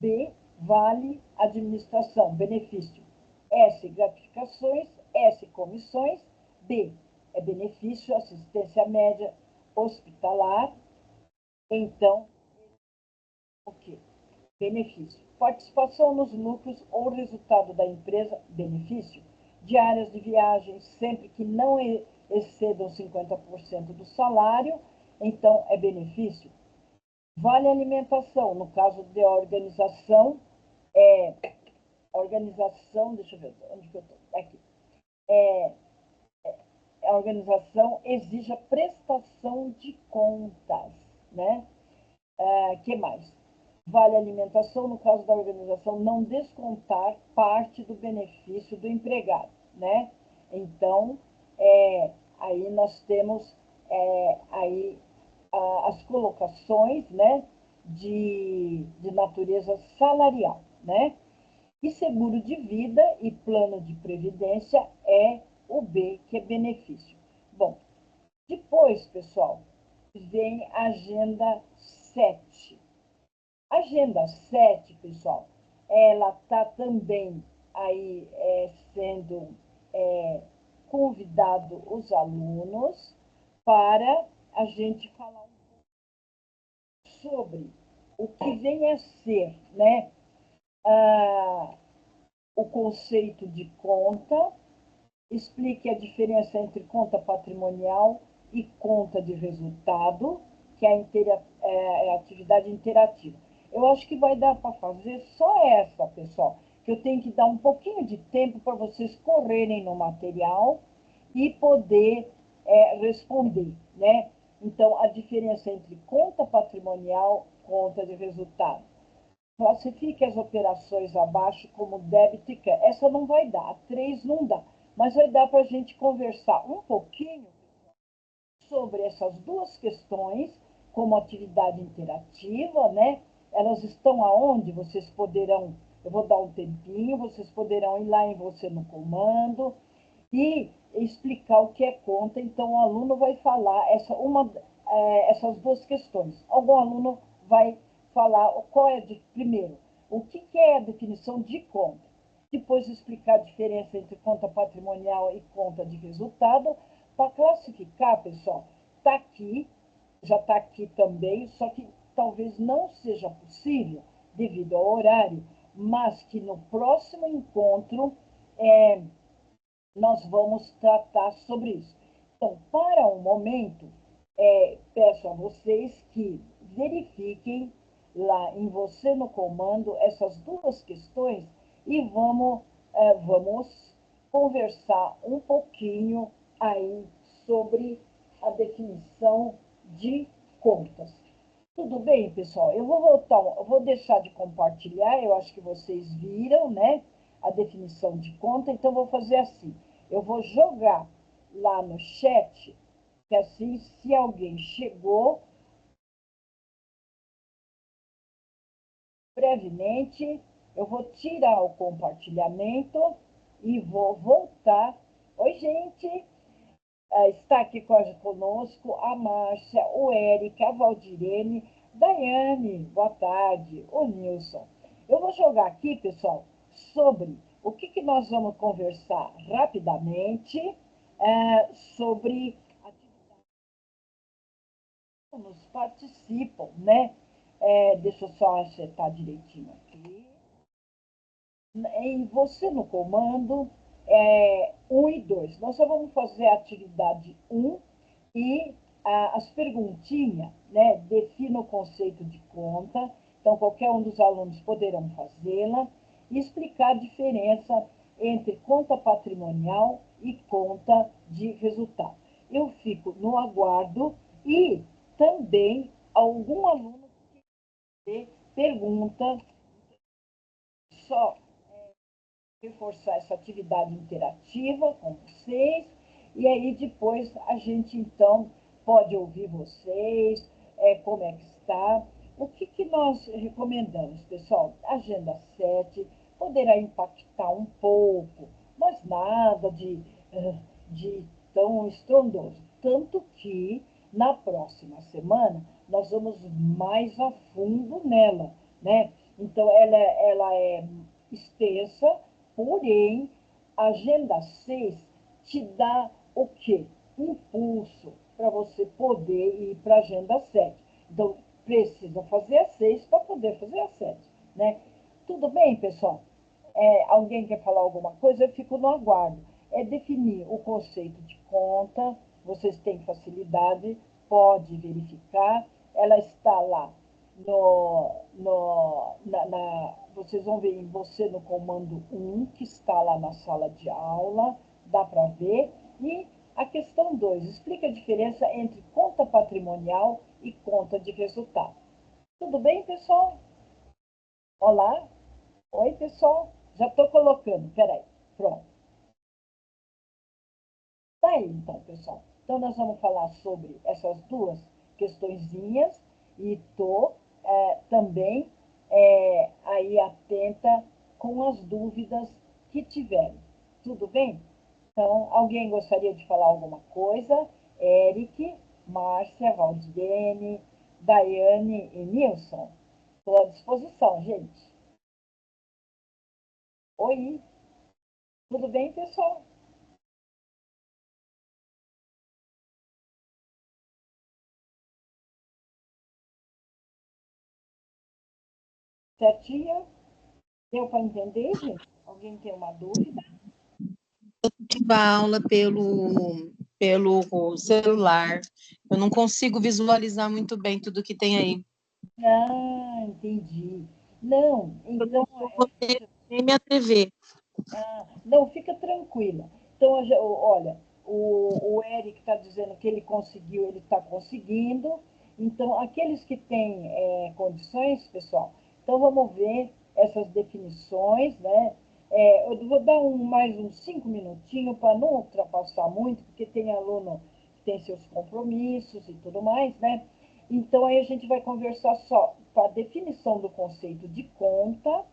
B, vale administração, benefício. S, gratificações. S, comissões. B, é benefício, assistência média hospitalar. Então, o quê? Benefício. Participação nos lucros ou resultado da empresa, benefício. Diárias de viagem, sempre que não excedam 50% do salário, então é benefício. Vale alimentação, no caso de organização, deixa eu ver, onde que eu estou? Aqui. A organização exige a prestação de contas, né? Que mais? Vale alimentação, no caso da organização, não descontar parte do benefício do empregado, né? Então, aí nós temos aí as colocações, né, de natureza salarial, né? E seguro de vida e plano de previdência é o B, que é benefício. Bom, depois, pessoal, vem a agenda 7. Agenda 7, pessoal, ela está também aí sendo convidado os alunos para a gente falar um pouco sobre o que vem a ser, né, o conceito de conta, explique a diferença entre conta patrimonial e conta de resultado, que é a atividade interativa. Eu acho que vai dar para fazer só essa, pessoal, que eu tenho que dar um pouquinho de tempo para vocês correrem no material e poder responder, né? Então, a diferença entre conta patrimonial e conta de resultado. Classifique as operações abaixo como débito e crédito. Essa não vai dar, a 3 não dá. Mas vai dar para a gente conversar um pouquinho sobre essas duas questões, como atividade interativa, né? Elas estão aonde? Vocês poderão, eu vou dar um tempinho, vocês poderão ir lá em Você no Comando e explicar o que é conta. Então, o aluno vai falar essas duas questões. Algum aluno vai falar qual é, primeiro, o que é a definição de conta. Depois explicar a diferença entre conta patrimonial e conta de resultado. Para classificar, pessoal, está aqui, já está aqui também, só que talvez não seja possível devido ao horário, mas que no próximo encontro nós vamos tratar sobre isso. Então, para o momento, peço a vocês que verifiquem lá em Você no Comando essas duas questões e vamos conversar um pouquinho aí sobre a definição de contas. Tudo bem, pessoal? Eu vou voltar, eu vou deixar de compartilhar, eu acho que vocês viram, né? A definição de conta, então vou fazer assim. Eu vou jogar lá no chat, que assim, se alguém chegou, brevemente, eu vou tirar o compartilhamento e vou voltar. Oi, gente! Está aqui conosco a Márcia, o Érica, a Valdirene, Daiane, boa tarde, o Nilson. Eu vou jogar aqui, pessoal, sobre o que nós vamos conversar rapidamente sobre atividades que nos participam, né? Deixa eu só acertar direitinho aqui. Em Você no Comando, 1 e 2. Nós só vamos fazer a atividade 1 e as perguntinhas, né? Defina o conceito de conta. Então, qualquer um dos alunos poderão fazê-la e explicar a diferença entre conta patrimonial e conta de resultado. Eu fico no aguardo e também algum aluno que pergunta só reforçar essa atividade interativa com vocês, e aí depois a gente, então, pode ouvir vocês, como é que está. O que nós recomendamos, pessoal? Agenda 7 poderá impactar um pouco, mas nada de tão estrondoso. Tanto que, na próxima semana, nós vamos mais a fundo nela, né? Então, ela é extensa, porém, a Agenda 6 te dá o quê? Impulso para você poder ir para a Agenda 7. Então, precisa fazer a 6 para poder fazer a 7. Né? Tudo bem, pessoal? Alguém quer falar alguma coisa? Eu fico no aguardo. É definir o conceito de conta, vocês têm facilidade, pode verificar. Ela está lá vocês vão ver em Você no Comando 1, que está lá na sala de aula, dá para ver. E a questão 2, explica a diferença entre conta patrimonial e conta de resultado. Tudo bem, pessoal? Olá? Oi, pessoal? Já estou colocando, peraí, pronto. Tá aí, então, pessoal. Então, nós vamos falar sobre essas duas questõezinhas e estou também aí atenta com as dúvidas que tiverem. Tudo bem? Então, alguém gostaria de falar alguma coisa? Eric, Márcia, Valdirene, Daiane e Nilson. Estou à disposição, gente. Oi, tudo bem, pessoal? Certinho? Deu para entender, gente? Alguém tem uma dúvida? Eu tive a aula pelo celular. Eu não consigo visualizar muito bem tudo que tem aí. Ah, entendi. Não, então, Eu vou ter nem minha TV. não, fica tranquila. Então, olha, o Eric está dizendo que ele conseguiu, ele está conseguindo. Então, aqueles que têm condições, pessoal, então vamos ver essas definições, né? Eu vou dar mais uns 5 minutinhos para não ultrapassar muito, porque tem aluno que tem seus compromissos e tudo mais, né? Então, aí a gente vai conversar só para a definição do conceito de conta.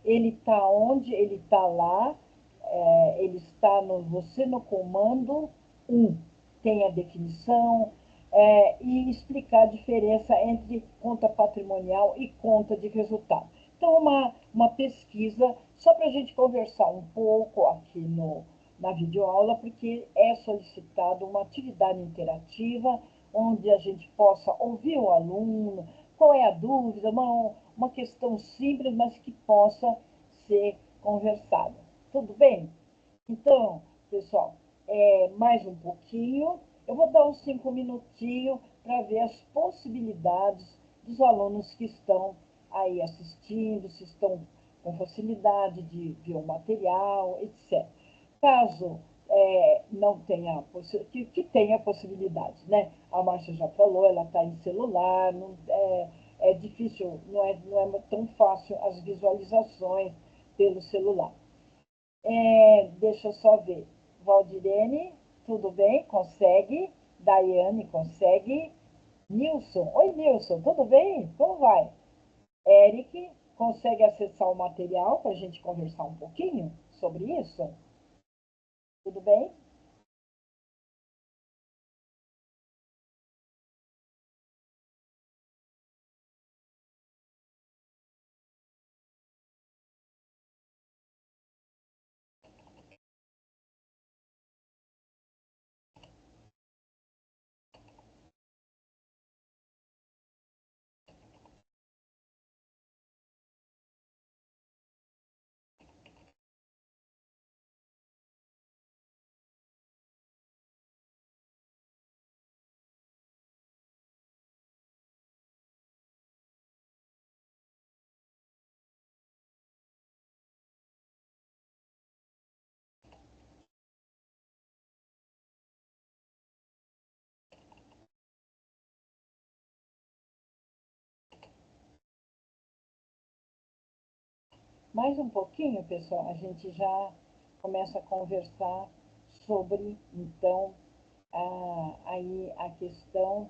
Ele está onde? Ele está lá, ele está no Você no Comando 1. Tem a definição e explicar a diferença entre conta patrimonial e conta de resultado. Então, uma pesquisa, só para a gente conversar um pouco aqui na videoaula, porque é solicitado uma atividade interativa, onde a gente possa ouvir o aluno, qual é a dúvida, uma questão simples, mas que possa ser conversada. Tudo bem? Então, pessoal, mais um pouquinho. Eu vou dar uns 5 minutinhos para ver as possibilidades dos alunos que estão aí assistindo, se estão com facilidade de ver o material, etc. Caso não tenha, que tenha possibilidade, né? A Márcia já falou, ela está em celular, não, é difícil, não é tão fácil as visualizações pelo celular. Deixa eu só ver. Valdirene, tudo bem? Consegue? Daiane, consegue? Nilson, oi Nilson, tudo bem? Como vai? Eric, consegue acessar o material para a gente conversar um pouquinho sobre isso? Tudo bem? Mais um pouquinho, pessoal, a gente já começa a conversar sobre, então, aí a questão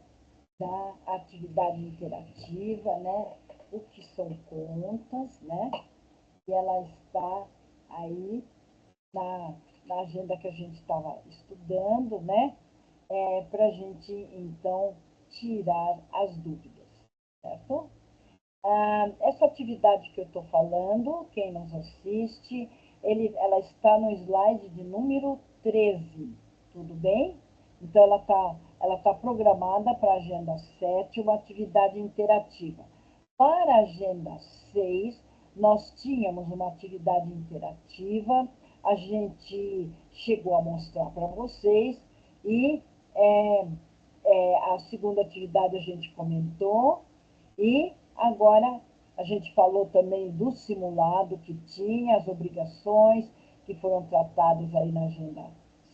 da atividade interativa, né? O que são contas, né? E ela está aí na agenda que a gente estava estudando, né? Para a gente, então, tirar as dúvidas, certo? Essa atividade que eu estou falando, quem nos assiste, ela está no slide de número 13, tudo bem? Então, ela tá programada para a agenda 7, uma atividade interativa. Para a agenda 6, nós tínhamos uma atividade interativa, a gente chegou a mostrar para vocês, e a segunda atividade a gente comentou, e agora a gente falou também do simulado que tinha, as obrigações que foram tratadas aí na agenda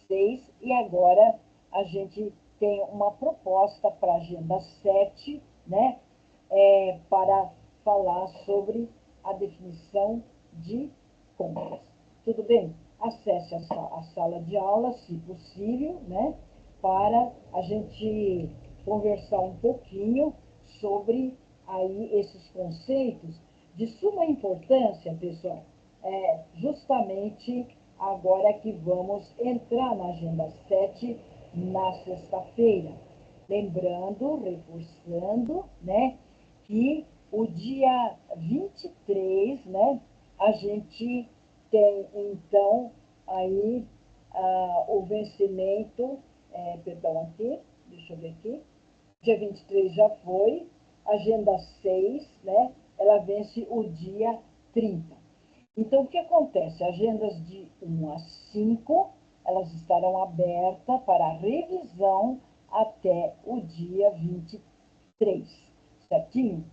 6, e agora a gente tem uma proposta para a agenda 7, né? Para falar sobre a definição de compras. Tudo bem? Acesse a sala de aula, se possível, né? Para a gente conversar um pouquinho sobre aí esses conceitos de suma importância, pessoal, justamente agora que vamos entrar na agenda 7 na sexta-feira. Lembrando, reforçando, né, que o dia 23, né, a gente tem, então, aí o vencimento, perdão, aqui, deixa eu ver aqui, dia 23 já foi, agenda 6, né, ela vence o dia 30. Então, o que acontece? Agendas de 1 a 5, elas estarão abertas para revisão até o dia 23, certinho?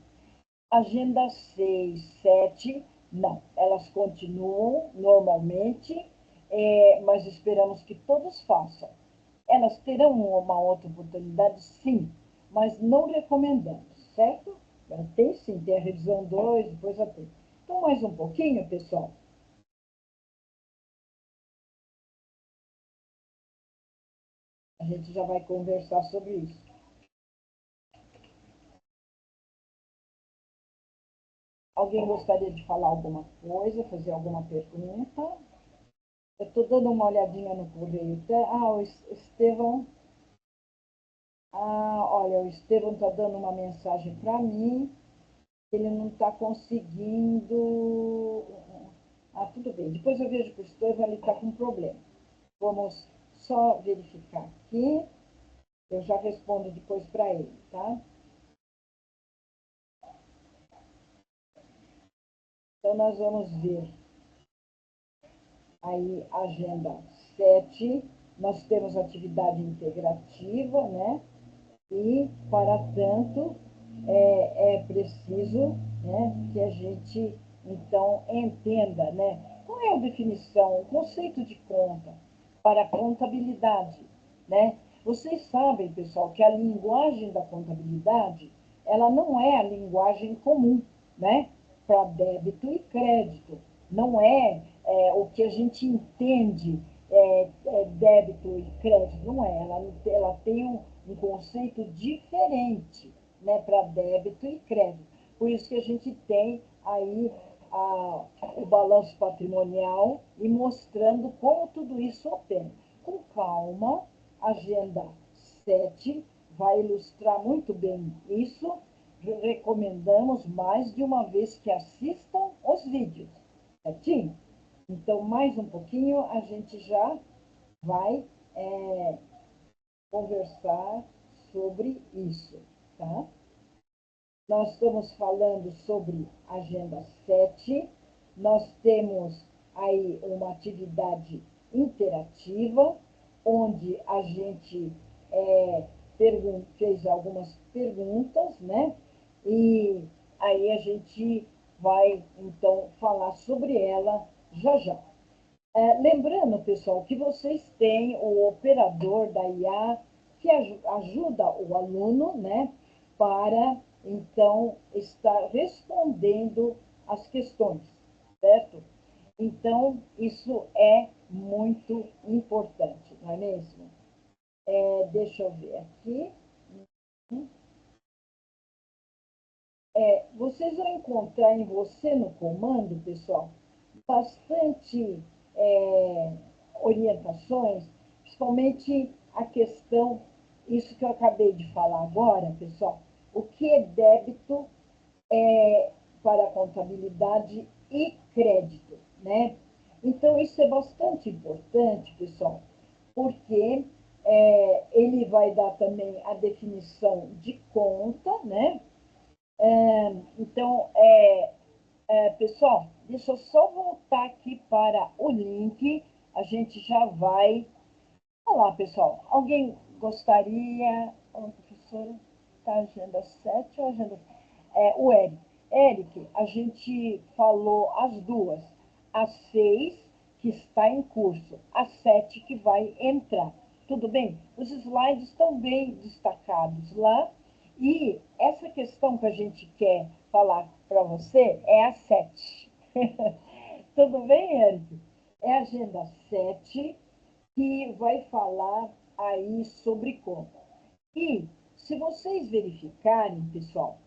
Agenda 6, 7, não. Elas continuam normalmente, mas esperamos que todos façam. Elas terão uma outra oportunidade, sim, mas não recomendamos, certo? Tem sim, tem a revisão 2, depois a 3. Então, mais um pouquinho, pessoal. A gente já vai conversar sobre isso. Alguém gostaria de falar alguma coisa, fazer alguma pergunta? Eu estou dando uma olhadinha no correio. O Estevão. Olha, o Estevão está dando uma mensagem para mim. Ele não está conseguindo... Ah, tudo bem. Depois eu vejo com o Estevão, ele está com problema. Vamos só verificar aqui. Eu já respondo depois para ele, tá? Então, nós vamos ver aí a agenda 7. Nós temos atividade integrativa, né? E, para tanto, é preciso, né, que a gente, então, entenda, né? Qual é a definição, o conceito de conta para a contabilidade, né? Vocês sabem, pessoal, que a linguagem da contabilidade, ela não é a linguagem comum, né? Para débito e crédito. Não o que a gente entende débito e crédito, não é. Ela tem um conceito diferente, né, para débito e crédito. Por isso que a gente tem aí o balanço patrimonial e mostrando como tudo isso opera. Com calma, a agenda 7 vai ilustrar muito bem isso. Recomendamos mais de uma vez que assistam os vídeos, certinho? Então, mais um pouquinho, a gente já vai conversar sobre isso, tá? Nós estamos falando sobre agenda 7. Nós temos aí uma atividade interativa, onde a gente fez algumas perguntas, né? E aí a gente vai, então, falar sobre ela já já. Lembrando, pessoal, que vocês têm o operador da IA que ajuda o aluno, né, para, então, estar respondendo as questões, certo? Então, isso é muito importante, não é mesmo? Deixa eu ver aqui. Vocês vão encontrar em Você no Comando, pessoal, bastante orientações, principalmente a questão, isso que eu acabei de falar agora, pessoal, o que é débito para a contabilidade e crédito, né? Então, isso é bastante importante, pessoal, porque ele vai dar também a definição de conta, né? Então, pessoal, deixa eu só voltar aqui para o link. A gente já vai. Olá, pessoal. Alguém gostaria. Professora, está a agenda 7 ou agenda. O Eric. Eric, a gente falou as duas. A 6, que está em curso. A 7, que vai entrar. Tudo bem? Os slides estão bem destacados lá. E essa questão que a gente quer falar para você é a 7. Tudo bem, Eric? É a agenda 7 que vai falar aí sobre conta. E se vocês verificarem, pessoal,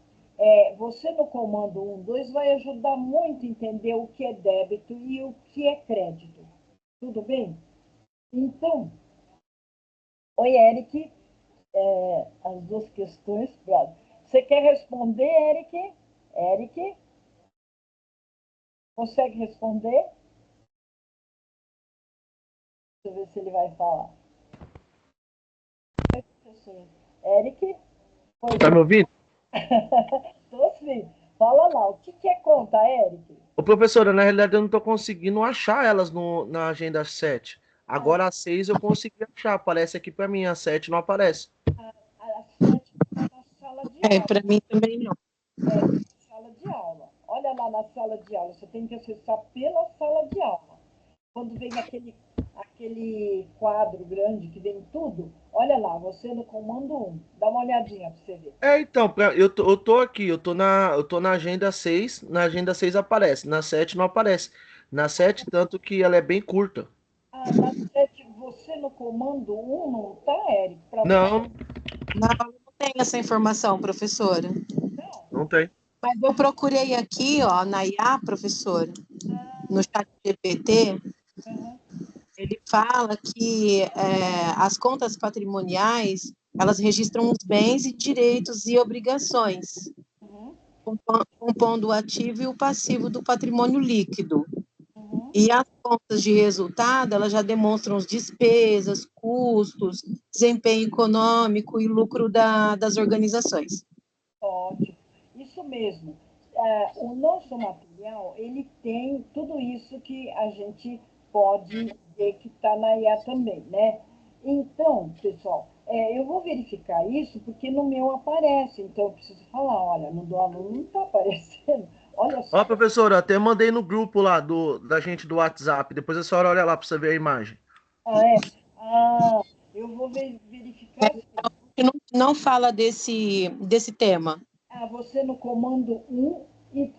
você no comando 1, 2 vai ajudar muito a entender o que é débito e o que é crédito. Tudo bem? Então, oi, Eric. As duas questões. Você quer responder, Eric? Eric? Consegue responder? Deixa eu ver se ele vai falar. Eric? Tá me ouvindo? Tô sim. Fala lá, o que é conta, Eric? Ô, professora, na realidade eu não tô conseguindo achar elas na agenda 7. Agora a 6 eu consegui achar. Aparece aqui pra mim, a 7 não aparece. A 7 está na sala de aula. Para mim também não. Na sala de aula. Olha lá na sala de aula. Você tem que acessar pela sala de aula. Quando vem aquele quadro grande que vem tudo, olha lá, você no comando 1. Dá uma olhadinha para você ver. Então, eu tô aqui, eu tô na agenda 6. Na agenda 6 aparece, na 7 não aparece. Na 7, tanto que ela é bem curta. Na 7, você no comando 1 não tá, Eric? Não, Não tem essa informação, professora. não tem. Mas eu procurei aqui, ó, na IA, professora, no chat GPT, ele fala que as contas patrimoniais, elas registram os bens e direitos e obrigações. compondo o ativo e o passivo do patrimônio líquido. Uhum. E as contas de resultado, elas já demonstram as despesas, custos, desempenho econômico e lucro das organizações. Ótimo. Isso mesmo. O nosso material, ele tem tudo isso que a gente pode ver que está na IA também, né? Então, pessoal, eu vou verificar isso porque no meu aparece. Então, eu preciso falar, olha, no do aluno não está aparecendo. Olha Ó, só. professora, até mandei no grupo lá da gente do WhatsApp. Depois a senhora olha lá para você ver a imagem. Ah, é? Ah, eu vou verificar sim. Que não fala desse tema. Você no comando um e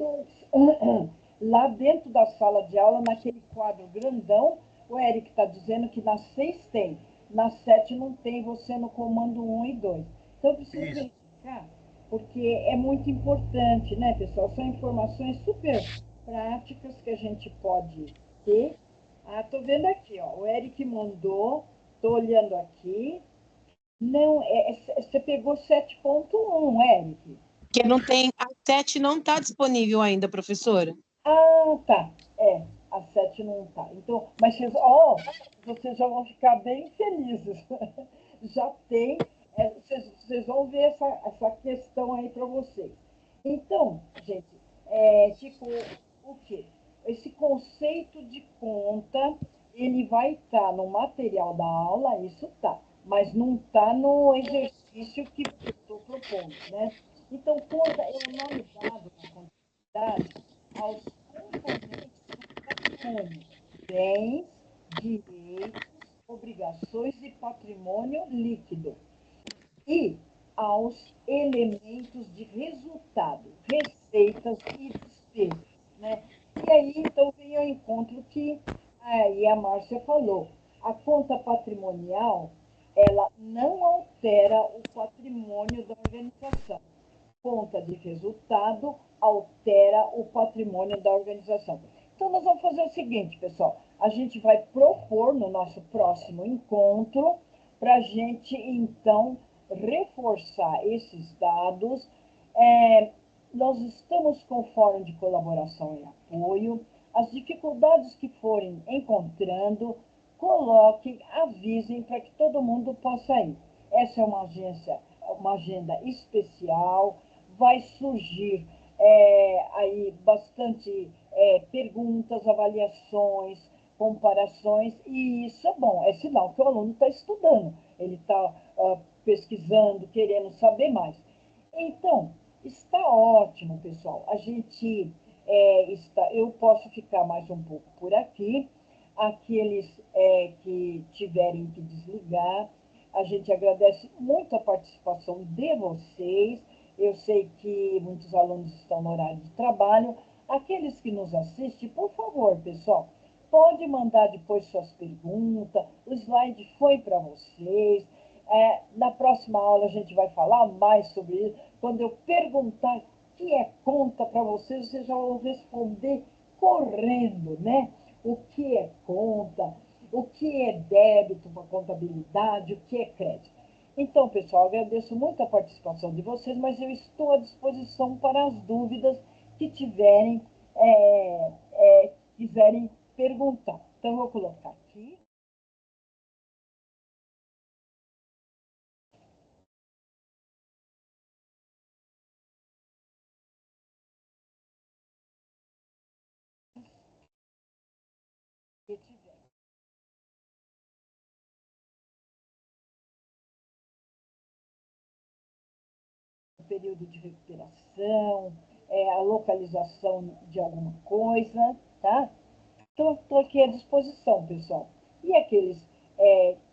lá dentro da sala de aula, naquele quadro grandão, o Eric está dizendo que na 6 tem, na 7 não tem, você no comando um e 2. Então, eu preciso Isso. verificar, porque é muito importante, né, pessoal? São informações super práticas que a gente pode ter. Tô vendo aqui, ó, o Eric mandou, tô olhando aqui. Não, você pegou 7.1, Eric. Porque não tem, a 7 não está disponível ainda, professora. Tá. A 7 não tá. Então, mas vocês já vão ficar bem felizes. Já tem, vocês vão ver essa questão aí para vocês. Então, gente, ficou o quê? Esse conceito de conta, ele vai estar no material da aula, isso tá, mas não está no exercício que eu estou propondo, né? Então, conta é o nome dado na contabilidade aos componentes do patrimônio, bens, direitos, obrigações e patrimônio líquido, e aos elementos de resultado, receitas e despesas, né? E aí, então, vem ao encontro que aí a Márcia falou, a conta patrimonial, ela não altera o patrimônio da organização. Conta de resultado altera o patrimônio da organização. Então, nós vamos fazer o seguinte, pessoal. A gente vai propor no nosso próximo encontro para a gente, então, reforçar esses dados. Nós estamos com fórum de colaboração e apoio. As dificuldades que forem encontrando, coloquem, avisem para que todo mundo possa ir. Essa é uma agenda especial, vai surgir aí bastante perguntas, avaliações, comparações, e isso é bom, é sinal que o aluno está estudando, ele está pesquisando, querendo saber mais. Então, está ótimo, pessoal. A gente eu posso ficar mais um pouco por aqui. Aqueles que tiverem que desligar, a gente agradece muito a participação de vocês. Eu sei que muitos alunos estão no horário de trabalho. Aqueles que nos assistem, por favor, pessoal, pode mandar depois suas perguntas. O slide foi para vocês. Na próxima aula a gente vai falar mais sobre isso. Quando eu perguntar o que é conta para vocês, vocês já vão responder correndo, né? O que é conta, o que é débito para contabilidade, o que é crédito. Então, pessoal, agradeço muito a participação de vocês, mas eu estou à disposição para as dúvidas que tiverem, quiserem perguntar. Então, eu vou colocar aqui. Que tiver. Período de recuperação, a localização de alguma coisa, tá? Então, estou aqui à disposição, pessoal. E aqueles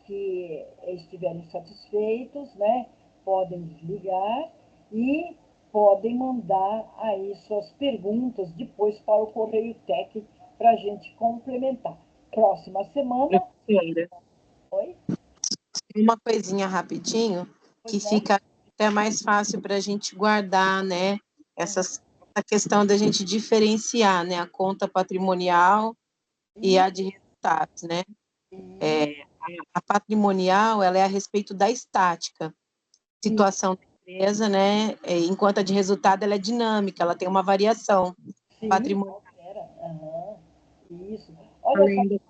que estiverem satisfeitos, né, podem desligar e podem mandar aí suas perguntas depois para o Correio Tec para a gente complementar. Próxima semana. Professora, Oi? uma coisinha rapidinho, que Pois não? fica até mais fácil para a gente guardar, né? A questão da gente diferenciar, né? A conta patrimonial e E, a de resultados, né? e, A patrimonial, ela é a respeito da estática, e situação da despesa, né? Enquanto a de resultado ela é dinâmica, ela tem uma variação Sim, patrimonial. altera. Aham, isso. Olha só, Além do...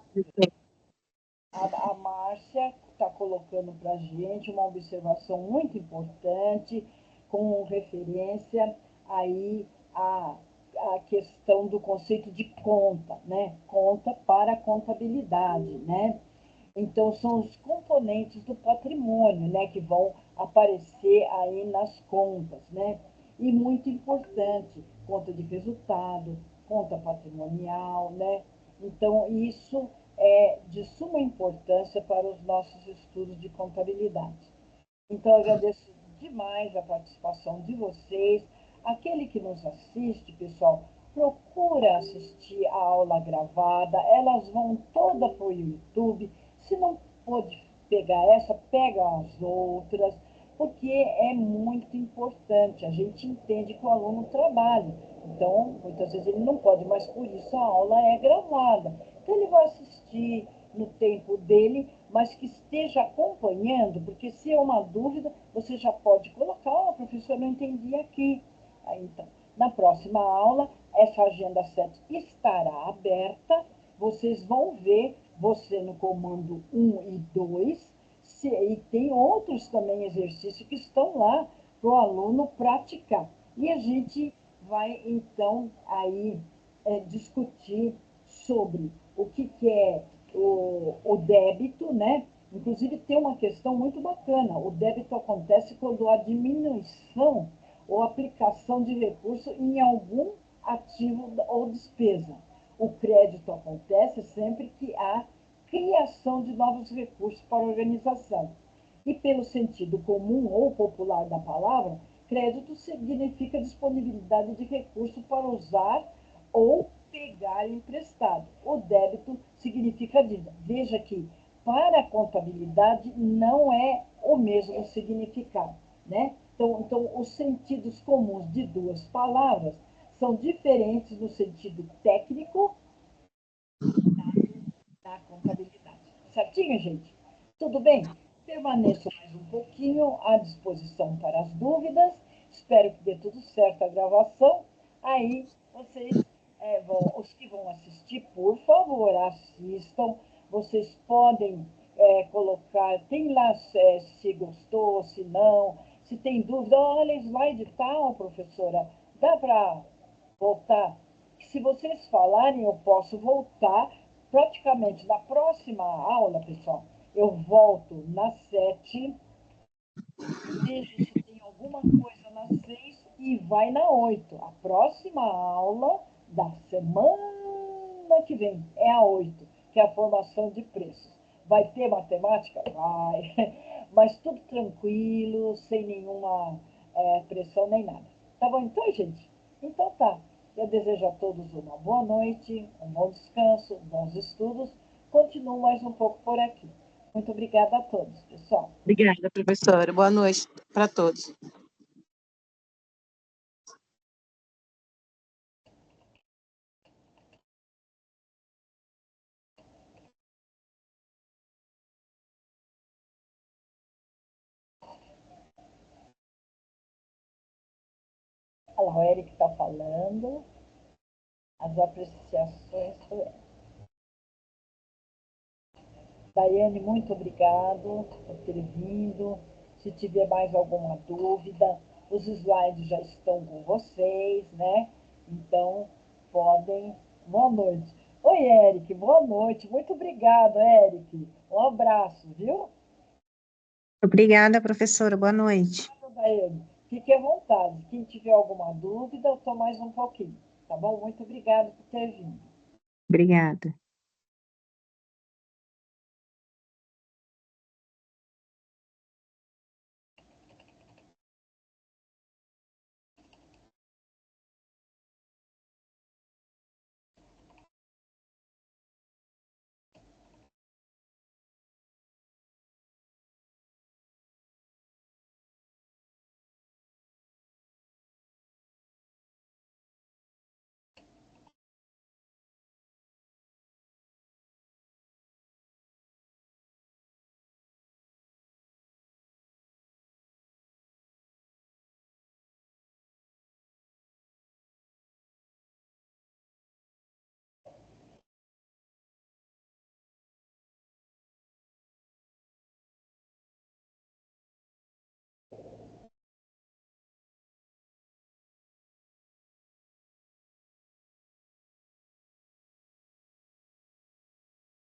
a Márcia está colocando para a gente uma observação muito importante, com referência aí a questão do conceito de conta, né? Conta para contabilidade, né? Então, são os componentes do patrimônio, né, que vão aparecer aí nas contas, né? E muito importante, conta de resultado, conta patrimonial, né? Então, isso é de suma importância para os nossos estudos de contabilidade. Então, eu agradeço demais a participação de vocês. Aquele que nos assiste, pessoal, procura assistir a aula gravada. Elas vão toda para o YouTube. Se não pôde pegar essa, pega as outras, porque é muito importante. A gente entende que o aluno trabalha. Então, muitas vezes ele não pode, mas por isso a aula é gravada. Então, ele vai assistir no tempo dele, mas que esteja acompanhando, porque se é uma dúvida, você já pode colocar, professor, não entendi aqui. Aí, então, na próxima aula, essa agenda 7 estará aberta, vocês vão ver, você no comando 1 e 2, e tem outros também exercícios que estão lá para o aluno praticar. E a gente vai, então, aí discutir sobre o que é o débito, né? Inclusive, tem uma questão muito bacana. O débito acontece quando há diminuição ou aplicação de recurso em algum ativo ou despesa. O crédito acontece sempre que há criação de novos recursos para a organização. E pelo sentido comum ou popular da palavra, crédito significa disponibilidade de recurso para usar ou pegar emprestado. O débito significa dívida. Veja que para a contabilidade não é o mesmo significado, né? Então, os sentidos comuns de duas palavras são diferentes no sentido técnico da contabilidade. Certinho, gente? Tudo bem? Permaneço mais um pouquinho à disposição para as dúvidas. Espero que dê tudo certo a gravação. Aí, vocês, os que vão assistir, por favor, assistam. Vocês podem colocar, tem lá se gostou, se não, se tem dúvida. Olha, slide tal, professora, dá para voltar? Se vocês falarem, eu posso voltar praticamente na próxima aula, pessoal. Eu volto na 7, vejo se tem alguma coisa na 6 e vai na 8. A próxima aula da semana que vem é a 8, que é a formação de preços. Vai ter matemática? Vai. Mas tudo tranquilo, sem nenhuma pressão nem nada. Tá bom então, gente? Então tá. Eu desejo a todos uma boa noite, um bom descanso, bons estudos. Continuo mais um pouco por aqui. Muito obrigada a todos, pessoal. Obrigada, professora. Boa noite para todos. Olha lá, o Eric está falando. As apreciações do Eric. Daiane, muito obrigado por ter vindo. Se tiver mais alguma dúvida, os slides já estão com vocês, né? Então, podem. Boa noite. Oi, Eric, boa noite. Muito obrigado, Eric. Um abraço, viu? Obrigada, professora. Boa noite. Daiane, fique à vontade. Quem tiver alguma dúvida, eu estou mais um pouquinho. Tá bom? Muito obrigado por ter vindo. Obrigada.